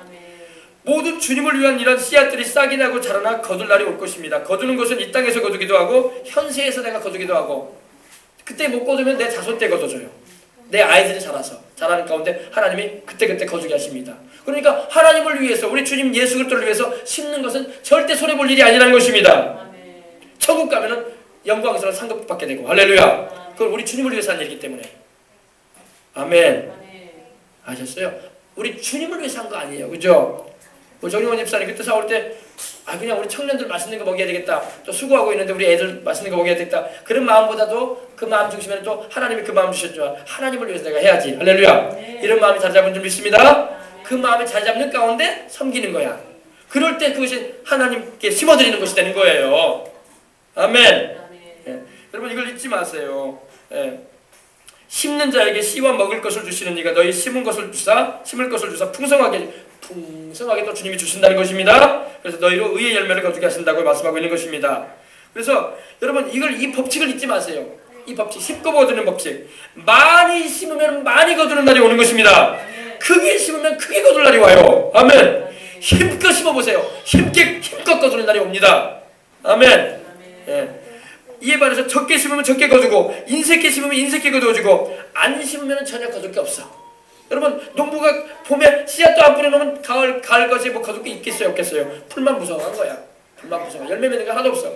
모든 주님을 위한 이런 씨앗들이 싹이 나고 자라나 거둘 날이 올 것입니다. 거두는 것은 이 땅에서 거두기도 하고 현세에서 내가 거두기도 하고, 그때 못 거두면 내 자손 때 거둬줘요. 내 아이들이 자라는 가운데 하나님이 그때그때 거두게 하십니다. 그러니까 하나님을 위해서, 우리 주님 예수 그리스도를 위해서 심는 것은 절대 손해볼 일이 아니라는 것입니다. 천국 가면은 영광스러운 상급 받게 되고, 할렐루야. 그건 우리 주님을 위해서 하는 일이기 때문에. 아멘. 아셨어요? 우리 주님을 위해서 한 거 아니에요. 그죠? 정용원 집사님 그때 사올 때 그냥 우리 청년들 맛있는 거 먹여야 되겠다, 또 수고하고 있는데 우리 애들 맛있는 거 먹여야 되겠다, 그런 마음보다도 그 마음 중심에는 또 하나님이 그 마음 주셨죠. 하나님을 위해서 내가 해야지. 할렐루야. 이런 마음이 자리 잡은 줄 믿습니다. 그 마음이 자리 잡는 가운데 섬기는 거야. 그럴 때 그것이 하나님께 심어드리는 것이 되는 거예요. 아멘. 예. 여러분 이걸 잊지 마세요. 예. 심는 자에게 씨와 먹을 것을 주시는 이가 너희 심을 것을 주사 풍성하게 또 주님이 주신다는 것입니다. 그래서 너희로 의의 열매를 거두게 하신다고 말씀하고 있는 것입니다. 그래서 여러분 이 법칙을 잊지 마세요. 이 법칙, 심고 거두는 법칙. 많이 심으면 많이 거두는 날이 오는 것입니다. 크게 심으면 크게 거둘 날이 와요. 아멘. 힘껏 심어보세요. 힘껏 거두는 날이 옵니다. 아멘. 예. 이에 반해서 적게 심으면 적게 거두고, 인색게 심으면 인색게 거두어지고, 안 심으면 전혀 거둘 게 없어. 여러분 농부가 봄에 씨앗도 안 뿌려놓으면 가을 것이 뭐 거둘 게 있겠어요 없겠어요? 풀만 무성한 거야. 풀만 무성한, 열매 맺는 게 하나도 없어.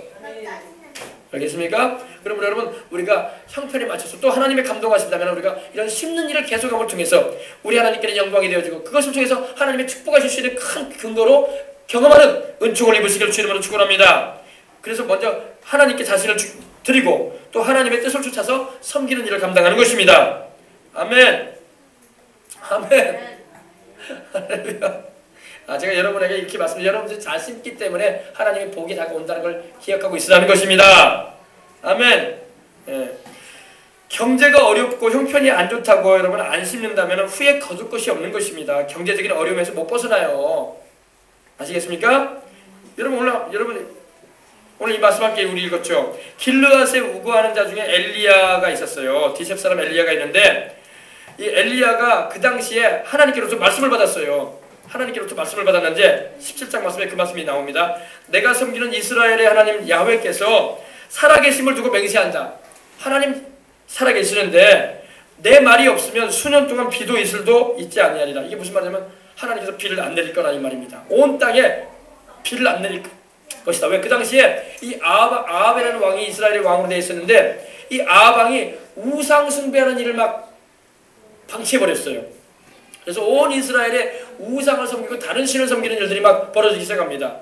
알겠습니까? 그러면 여러분 우리가 형편에 맞춰서 또 하나님의 감동하신다면 우리가 이런 심는 일을 계속함을 통해서 우리 하나님께는 영광이 되어지고, 그것을 통해서 하나님의 축복하실 수 있는 큰 근거로 경험하는 은총을 입으시기를 주님으로 축원합니다. 그래서 먼저 하나님께 자신을 드리고 또 하나님의 뜻을 쫓아서 섬기는 일을 감당하는 것입니다. 아멘. 아멘. 할렐루야. 제가 여러분에게 이렇게 말씀드리면 여러분들이 잘 심기 때문에 하나님의 복이 다가온다는 걸 기억하고 있으라는 것입니다. 아멘. 예. 경제가 어렵고 형편이 안 좋다고 여러분 안 심는다면 후에 거둘 것이 없는 것입니다. 경제적인 어려움에서 못 벗어나요. 아시겠습니까? 여러분 오늘 이 말씀 함께 우리 읽었죠. 길르앗에 우거하는 자 중에 엘리야가 있었어요. 디셉 사람 엘리야가 있는데, 이 엘리야가 그 당시에 하나님께로부터 말씀을 받았어요. 하나님께로부터 말씀을 받았는데 17장 말씀에 그 말씀이 나옵니다. 내가 섬기는 이스라엘의 하나님 야훼께서 살아계심을 두고 맹세한다. 하나님 살아계시는데 내 말이 없으면 수년 동안 비도 이슬도 있지 아니하리라. 이게 무슨 말이냐면 하나님께서 비를 안 내릴 거라는 말입니다. 온 땅에 비를 안 내릴 것이다. 왜? 그 당시에 이 아합이라는 왕이 이스라엘의 왕으로 되어 있었는데, 이 아합 왕이 우상 숭배하는 일을 막 방치해버렸어요. 그래서 온 이스라엘에 우상을 섬기고 다른 신을 섬기는 일들이 막 벌어지기 시작합니다.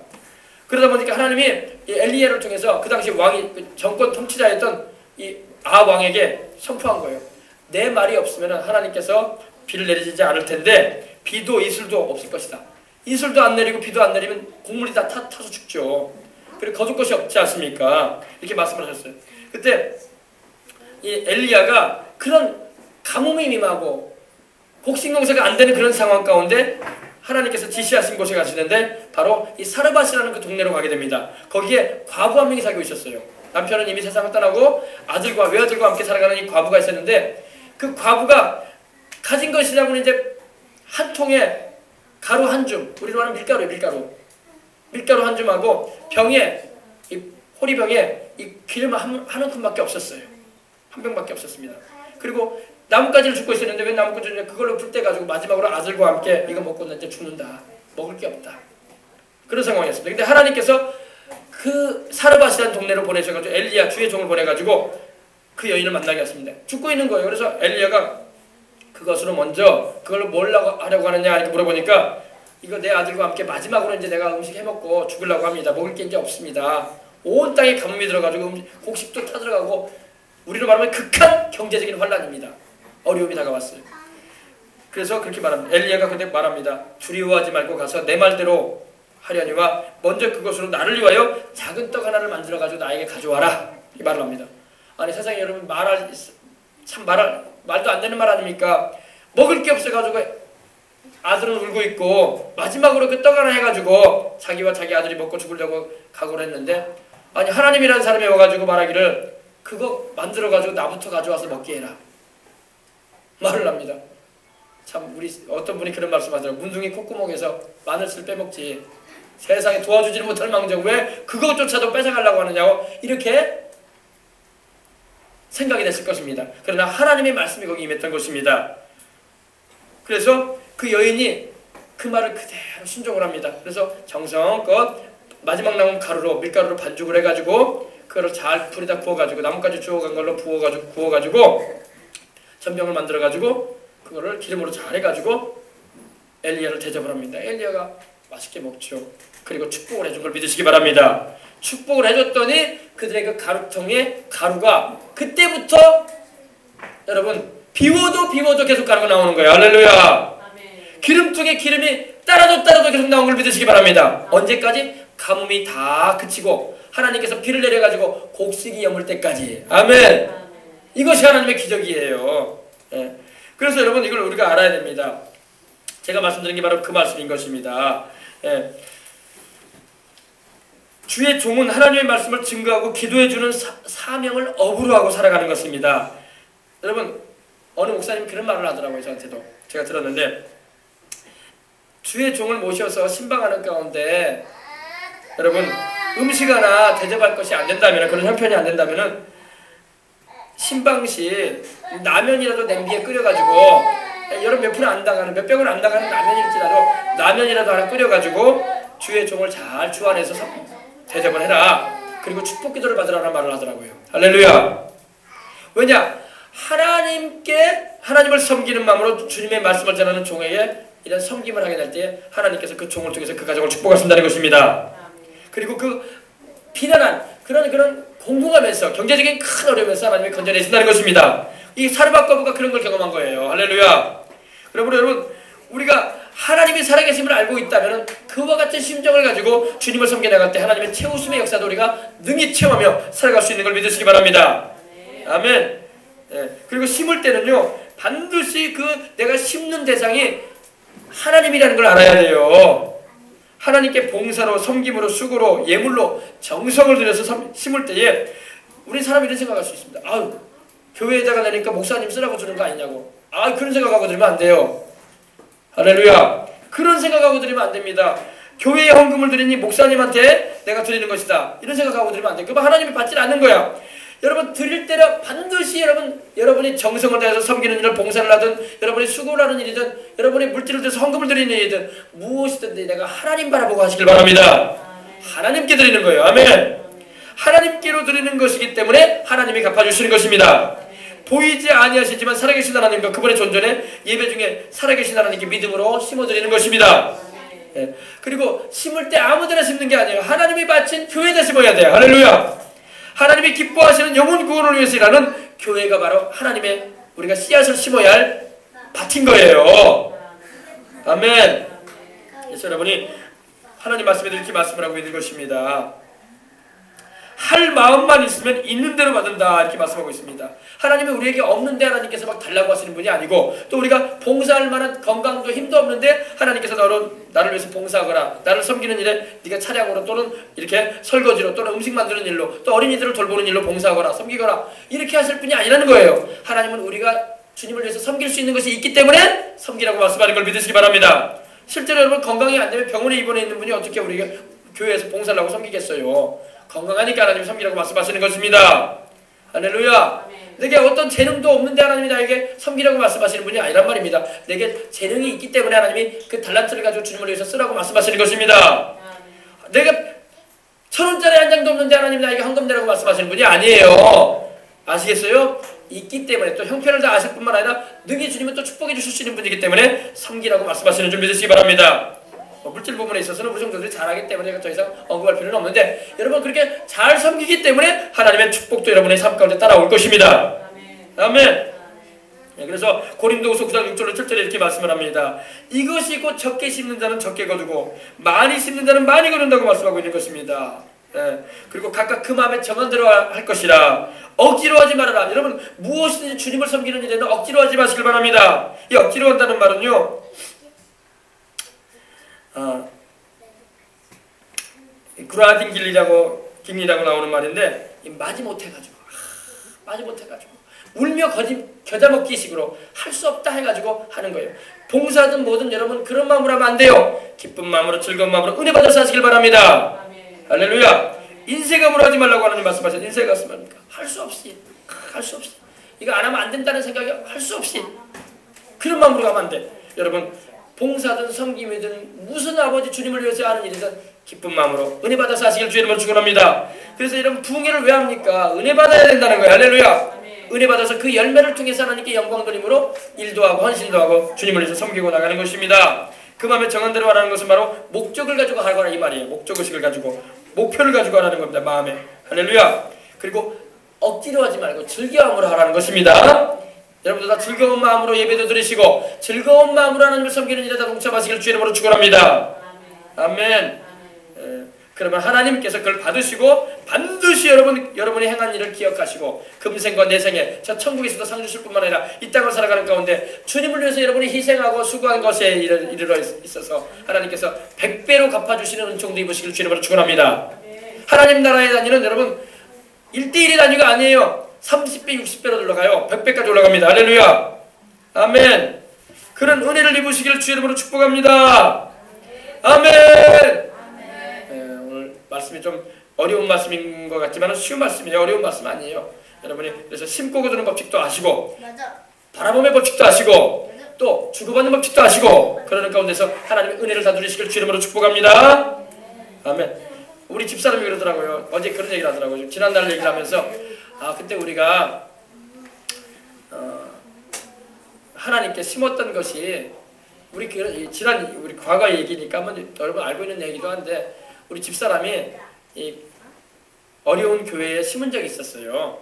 그러다 보니까 하나님이 이 엘리야를 통해서 그 당시 왕이 정권 통치자였던 이 아합 왕에게 선포한 거예요. 내 말이 없으면 하나님께서 비를 내리지 않을 텐데 비도 이슬도 없을 것이다. 이슬도 안 내리고 비도 안 내리면 곡물이 다 타서 죽죠. 그리고 거둘 것이 없지 않습니까? 이렇게 말씀을 하셨어요. 그때 이 엘리야가 그런 가뭄이 임하고 곡식농사가 안 되는 그런 상황 가운데 하나님께서 지시하신 곳에 가시는데 바로 이 사르밧이라는 그 동네로 가게 됩니다. 거기에 과부 한 명이 살고 있었어요. 남편은 이미 세상을 떠나고 아들과 외아들과 함께 살아가는 이 과부가 있었는데, 그 과부가 가진 것이라고는 이제 한 통에 가루 한 줌, 우리로 하는 밀가루 한 줌하고 병에, 이 호리병에 이 기름 한 움큼밖에 없었어요. 한 병밖에 없었습니다. 그리고 나뭇가지를 줍고 있었는데 왜 나뭇가지를 그걸로 불때 가지고 마지막으로 아들과 함께 이거 먹고 이제 죽는다. 먹을 게 없다. 그런 상황이었습니다. 근데 하나님께서 그 사르밧이라는 동네로 보내셔가지고 엘리야 주의 종을 보내가지고 그 여인을 만나게 했습니다. 죽고 있는 거예요. 그래서 엘리야가 그것으로 먼저 그걸 뭘 하려고 하느냐 이렇게 물어보니까, 이거 내 아들과 함께 마지막으로 이제 내가 음식 해먹고 죽으려고 합니다. 먹을 게 이제 없습니다. 온 땅에 가뭄이 들어가지고 곡식도 타들어가고, 우리로 말하면 극한 경제적인 환란입니다. 어려움이 다가왔어요. 그래서 그렇게 말합니다. 엘리야가 그때 말합니다. 두려워하지 말고 가서 내 말대로 하려니와 먼저 그것으로 나를 위하여 작은 떡 하나를 만들어가지고 나에게 가져와라. 이 말을 합니다. 아니 세상에 여러분 말도 안 되는 말 아닙니까? 먹을 게 없어가지고 아들은 울고 있고 마지막으로 그 떡 하나 해가지고 자기와 자기 아들이 먹고 죽으려고 각오를 했는데, 아니 하나님이라는 사람이 와가지고 말하기를 그거 만들어가지고 나부터 가져와서 먹게 해라. 말을 합니다. 참 우리 어떤 분이 그런 말씀 하더라고요. 문둥이 콧구멍에서 마늘씨를 빼먹지 세상에 도와주지를 못할 망정 왜 그것조차도 뺏어가려고 하느냐고 이렇게 생각이 됐을 것입니다. 그러나 하나님의 말씀이 거기 임했던 것입니다. 그래서 그 여인이 그 말을 그대로 순종을 합니다. 그래서 정성껏 마지막 남은 가루로 밀가루로 반죽을 해가지고 그거를 잘 불에다 구워가지고 나뭇가지 주워간 걸로 구워가지고 전병을 만들어가지고 그거를 기름으로 잘 해가지고 엘리야를 대접을 합니다. 엘리야가 맛있게 먹죠. 그리고 축복을 해준 걸 믿으시기 바랍니다. 축복을 해줬더니 그들의 그 가루통에 가루가 그때부터 여러분 비워도 계속 가루가 나오는 거예요. 할렐루야. 기름통에 기름이 따라도 계속 나온 걸 믿으시기 바랍니다. 언제까지? 가뭄이 다 그치고 하나님께서 비를 내려가지고 곡식이 여물 때까지. 아멘. 이것이 하나님의 기적이에요. 예. 그래서 여러분 이걸 우리가 알아야 됩니다. 제가 말씀드린 게 바로 그 말씀인 것입니다. 예. 주의 종은 하나님의 말씀을 증거하고 기도해주는 사명을 업으로 하고 살아가는 것입니다. 여러분 어느 목사님 그런 말을 하더라고요. 저한테도 제가 들었는데 주의 종을 모셔서 신방하는 가운데 여러분 음식 하나 대접할 것이 안 된다면 그런 형편이 안 된다면 신방 시 라면이라도 냄비에 끓여가지고 여러분 몇 푼 안 나가는 몇 병을 안 나가는 라면일지라도 라면이라도 하나 끓여가지고 주의 종을 잘 주안해서 대접을 해라. 그리고 축복 기도를 받으라는 말을 하더라고요. 할렐루야. 왜냐? 하나님을 섬기는 마음으로 주님의 말씀을 전하는 종에게 이런 섬김을 하게 될 때 하나님께서 그 종을 통해서 그 가정을 축복하신다는 것입니다. 그리고 그 비난한 그런 공공하면서 경제적인 큰 어려움에서 하나님이 건져내신다는 것입니다. 이 사르밧거부가 그런 걸 경험한 거예요. 할렐루야. 여러분 우리가 하나님이 살아계심을 알고 있다면 그와 같은 심정을 가지고 주님을 섬겨 나갈 때 하나님의 채우심의 역사도 우리가 능히 체험하며 살아갈 수 있는 걸 믿으시기 바랍니다. 아멘. 예. 그리고 심을 때는요 반드시 그 내가 심는 대상이 하나님이라는 걸 알아야 돼요. 하나님께 봉사로 섬김으로 수고로 예물로 정성을 들여서 심을 때에 우리 사람이 이런 생각할 수 있습니다. 아유 교회에다가 내니까 목사님 쓰라고 주는 거 아니냐고. 아 그런 생각하고 드리면 안 돼요. 할렐루야. 그런 생각하고 드리면 안 됩니다. 교회에 헌금을 드리니 목사님한테 내가 드리는 것이다. 이런 생각하고 드리면 안 돼요. 그러면 하나님이 받지 않는 거야. 여러분 드릴 때는 반드시 여러분이 정성을 다해서 섬기는 일을 봉사를 하든 여러분이 수고를 하는 일이든 여러분이 물질을 들여서 헌금을 드리는 일이든 무엇이든 내가 하나님 바라보고 하시길 바랍니다. 하나님께 드리는 거예요. 아멘. 하나님께로 드리는 것이기 때문에 하나님이 갚아주시는 것입니다. 보이지 아니하시지만 살아계신 하나님과 그분의 존전에 예배 중에 살아계신 하나님께 믿음으로 심어드리는 것입니다. 예. 그리고 심을 때 아무데나 심는 게 아니에요. 하나님이 바친 교회에다 심어야 돼요. 할렐루야. 하나님이 기뻐하시는 영혼 구원을 위해서 일하는 교회가 바로 하나님의 우리가 씨앗을 심어야 할 밭인 거예요. 아멘. 그래서 여러분이 하나님 말씀에 이렇게 말씀을 하고 있는 것입니다. 할 마음만 있으면 있는 대로 받는다 이렇게 말씀하고 있습니다. 하나님이 우리에게 없는데 하나님께서 막 달라고 하시는 분이 아니고 또 우리가 봉사할 만한 건강도 힘도 없는데 하나님께서 나를 위해서 봉사하거나 나를 섬기는 일에 네가 차량으로 또는 이렇게 설거지로 또는 음식 만드는 일로 또 어린이들을 돌보는 일로 봉사하거나 섬기거나 이렇게 하실 분이 아니라는 거예요. 하나님은 우리가 주님을 위해서 섬길 수 있는 것이 있기 때문에 섬기라고 말씀하는 걸 믿으시기 바랍니다. 실제로 여러분 건강이 안 되면 병원에 입원해 있는 분이 어떻게 우리가 교회에서 봉사를 하고 섬기겠어요. 건강하니까 하나님 섬기라고 말씀하시는 것입니다. 할렐루야. 내게 어떤 재능도 없는데 하나님이 나에게 섬기라고 말씀하시는 분이 아니란 말입니다. 내게 재능이 있기 때문에 하나님이 그 달란트를 가지고 주님을 위해서 쓰라고 말씀하시는 것입니다. 내가 1,000원짜리 한 장도 없는데 하나님이 나에게 헌금 내라고 말씀하시는 분이 아니에요. 아시겠어요? 있기 때문에 또 형편을 다 아실 뿐만 아니라 능히 주님은 또 축복해 주실 수 있는 분이기 때문에 섬기라고 말씀하시는 줄 믿으시기 바랍니다. 물질 부분에 있어서는 우리 성도들이 잘하기 때문에 더 이상 언급할 필요는 없는데 여러분 그렇게 잘 섬기기 때문에 하나님의 축복도 여러분의 삶 가운데 따라올 것입니다. 아멘. 네, 그래서 고린도후서 9장 6절로 7절에 이렇게 말씀을 합니다. 이것이 곧 적게 심는 자는 적게 거두고 많이 심는 자는 많이 거둔다고 말씀하고 있는 것입니다. 네, 그리고 각각 그 마음에 정한 대로 할 것이라 억지로 하지 말아라. 여러분 무엇이든지 주님을 섬기는 일에는 억지로 하지 마시길 바랍니다. 이 억지로 한다는 말은요 구라딘 길이라고 나오는 말인데 마지 못해가지고 마지못해가지고 울며 겨자먹기식으로 할 수 없다 해가지고 하는 거예요. 봉사든 뭐든 여러분 그런 마음으로 하면 안 돼요. 기쁜 마음으로 즐거운 마음으로 은혜 받아서 하시길 바랍니다. 할렐루야. 인색함으로 하지 말라고 하나님 말씀하셨어요. 인색함은 할 수 없이 이거 안 하면 안 된다는 생각이 할 수 없이 그런 마음으로 가면 안 돼. 여러분 봉사든 섬김이든 무슨 아버지 주님을 위해서 하는 일이든 기쁜 마음으로 은혜 받아서 하시길 주의 이름으로 축원합니다. 그래서 이런 부흥회를 왜 합니까? 은혜 받아야 된다는 거예요. 할렐루야. 은혜 받아서 그 열매를 통해서 하나님께 영광 돌림으로 일도 하고 헌신도 하고 주님을 위해서 섬기고 나가는 것입니다. 그 마음에 정한 대로 하라는 것은 바로 목적을 가지고 하거나 이 말이에요. 목적의식을 가지고 목표를 가지고 하라는 겁니다. 마음에. 할렐루야. 그리고 억지로 하지 말고 즐거움으로 하라는 것입니다. 여러분들 다 즐거운 마음으로 예배도 드리시고 즐거운 마음으로 하나님을 섬기는 일에 다 동참하시길 주의 이름으로 축원합니다. 아멘. 그러면 하나님께서 그걸 받으시고 반드시 여러분이 행한 일을 기억하시고 금생과 내생에 저 천국에서도 상 주실 뿐만 아니라 이 땅을 살아가는 가운데 주님을 위해서 여러분이 희생하고 수고한 것에 이르러 있어서 하나님께서 100배로 갚아주시는 은총도 입으시길 주의 이름으로 축원합니다. 하나님 나라에 다니는 여러분 1대1이 단위가 아니에요. 30배, 60배로 올라가요. 100배까지 올라갑니다. 할렐루야. 아멘. 그런 은혜를 입으시기를 주의 이름으로 축복합니다. 아멘. 오늘 말씀이 좀 어려운 말씀인 것 같지만 쉬운 말씀이에요. 어려운 말씀 아니에요. 여러분이 그래서 심고 거두는 법칙도 아시고 바라봄의 법칙도 아시고 또 주고받는 법칙도 아시고 그러는 가운데서 하나님의 은혜를 다 누리시길 주의 이름으로 축복합니다. 아멘. 우리 집사람이 그러더라고요. 어제 그런 얘기를 하더라고요. 지난날 얘기를 하면서 그때 우리가 하나님께 심었던 것이 우리 과거 얘기니까 한번 여러분 알고 있는 얘기도 한데 우리 집사람이 이 어려운 교회에 심은 적이 있었어요.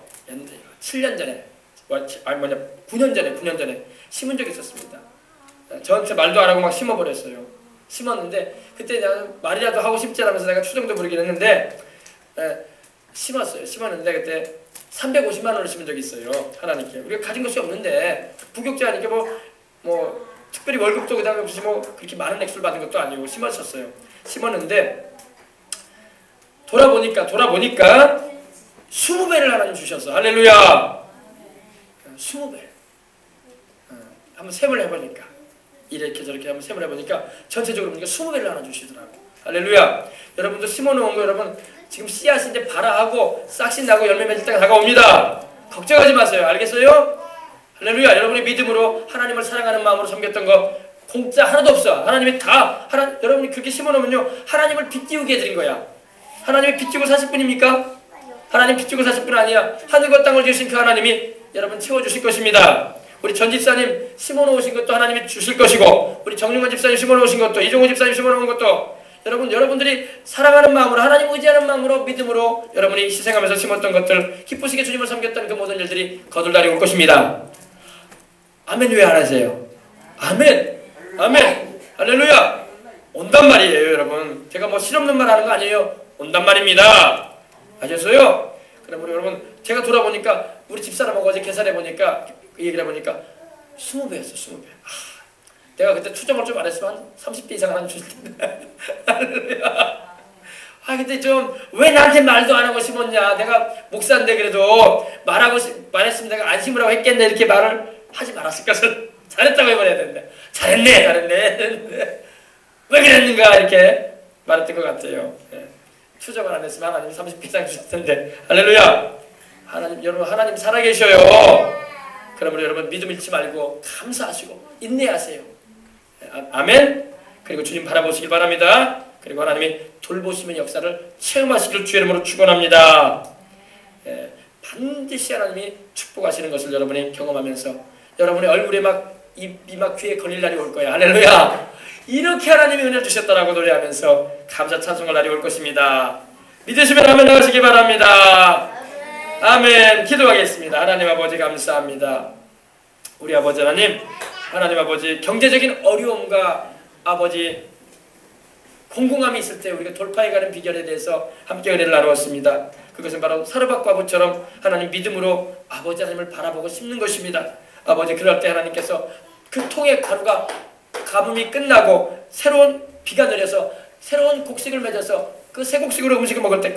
7년 전에 9년 전에 심은 적이 있었습니다. 저한테 말도 안 하고 막 심어버렸어요. 심었는데 그때 내가 말이라도 하고 싶지 않으면서 내가 추정도 부르긴 했는데 심었어요. 심었는데 그때 350만 원을 심은 적이 있어요. 하나님께. 우리가 가진 것이 없는데 부교육자니까 뭐 특별히 월급도 그다음에 없이 뭐 그렇게 많은 액수를 받은 것도 아니고 심었었어요. 심었는데 돌아보니까 20배를 하나님 주셨어. 할렐루야. 20배. 한번 셈을 해보니까 이렇게 저렇게 한번 셈을 해보니까 전체적으로 보니까 20배를 하나 주시더라고. 할렐루야. 여러분도 심어놓은 거 여러분 지금 씨앗이 이제 발아하고 싹씩 나고 열매 맺을 때가 다가옵니다. 걱정하지 마세요. 알겠어요? 할렐루야. 여러분이 믿음으로 하나님을 사랑하는 마음으로 섬겼던 거 공짜 하나도 없어. 하나님이 여러분이 그렇게 심어놓으면요 하나님을 빚띄우게 해드린 거야. 하나님이 빚지고 사실 분입니까? 하나님 빚지고 사실 분 아니야. 하늘과 땅을 지으신 그 하나님이 여러분 채워주실 것입니다. 우리 전 집사님 심어놓으신 것도 하나님이 주실 것이고 우리 정윤건 집사님 심어놓으신 것도 이종호 집사님 심어놓은 것도 여러분들이 사랑하는 마음으로 하나님 의지하는 마음으로 믿음으로 여러분이 희생하면서 심었던 것들 기쁘시게 주님을 섬겼던 그 모든 일들이 거둘날이 올 것입니다. 아멘. 왜 안 하세요? 아멘. 아멘. 할렐루야. 온단 말이에요. 여러분 제가 뭐 실없는 말 하는 거 아니에요. 온단 말입니다. 아셨어요? 그럼 우리 여러분 제가 돌아보니까 우리 집사람하고 어제 계산해보니까 그 얘기를 해보니까 20배였어. 20배. 내가 그때 투정을 좀 안 했으면 한 30배 이상 하나 주실 텐데. 근데 좀 왜 나한테 말도 안 하고 심었냐. 내가 목사인데 그래도 말했으면 내가 안 심으라고 했겠네. 이렇게 말을 하지 말았을 것을 잘했다고 해버려야 되는데 잘했네. 왜 그랬는가 이렇게 말했던 것 같아요. 투정을 안 했으면 하나님 30배 이상 주실 텐데. 할렐루야. 여러분 하나님 살아계셔요. 그러므로 여러분 믿음 잃지 말고 감사하시고 인내하세요. 아멘. 그리고 주님 바라보시길 바랍니다. 그리고 하나님이 돌보시는 역사를 체험하시길 주의 이름으로 축원합니다. 반드시 하나님이 축복하시는 것을 여러분이 경험하면서 여러분의 얼굴에 막 귀에 걸릴 날이 올 거야. 할렐루야. 이렇게 하나님이 은혜 주셨다라고 노래하면서 감사 찬송할 날이 올 것입니다. 믿으시면 아멘 하시기 바랍니다. 아멘. 기도하겠습니다. 하나님 아버지 감사합니다. 우리 아버지 하나님 아버지 경제적인 어려움과 아버지 공공함이 있을 때 우리가 돌파해가는 비결에 대해서 함께 은혜를 나누었습니다. 그것은 바로 사르밧과 아부처럼 하나님 믿음으로 아버지 하나님을 바라보고 심는 것입니다. 아버지 그럴 때 하나님께서 그 통의 가뭄이 끝나고 새로운 비가 내려서 새로운 곡식을 맺어서 그 새 곡식으로 음식을 먹을 때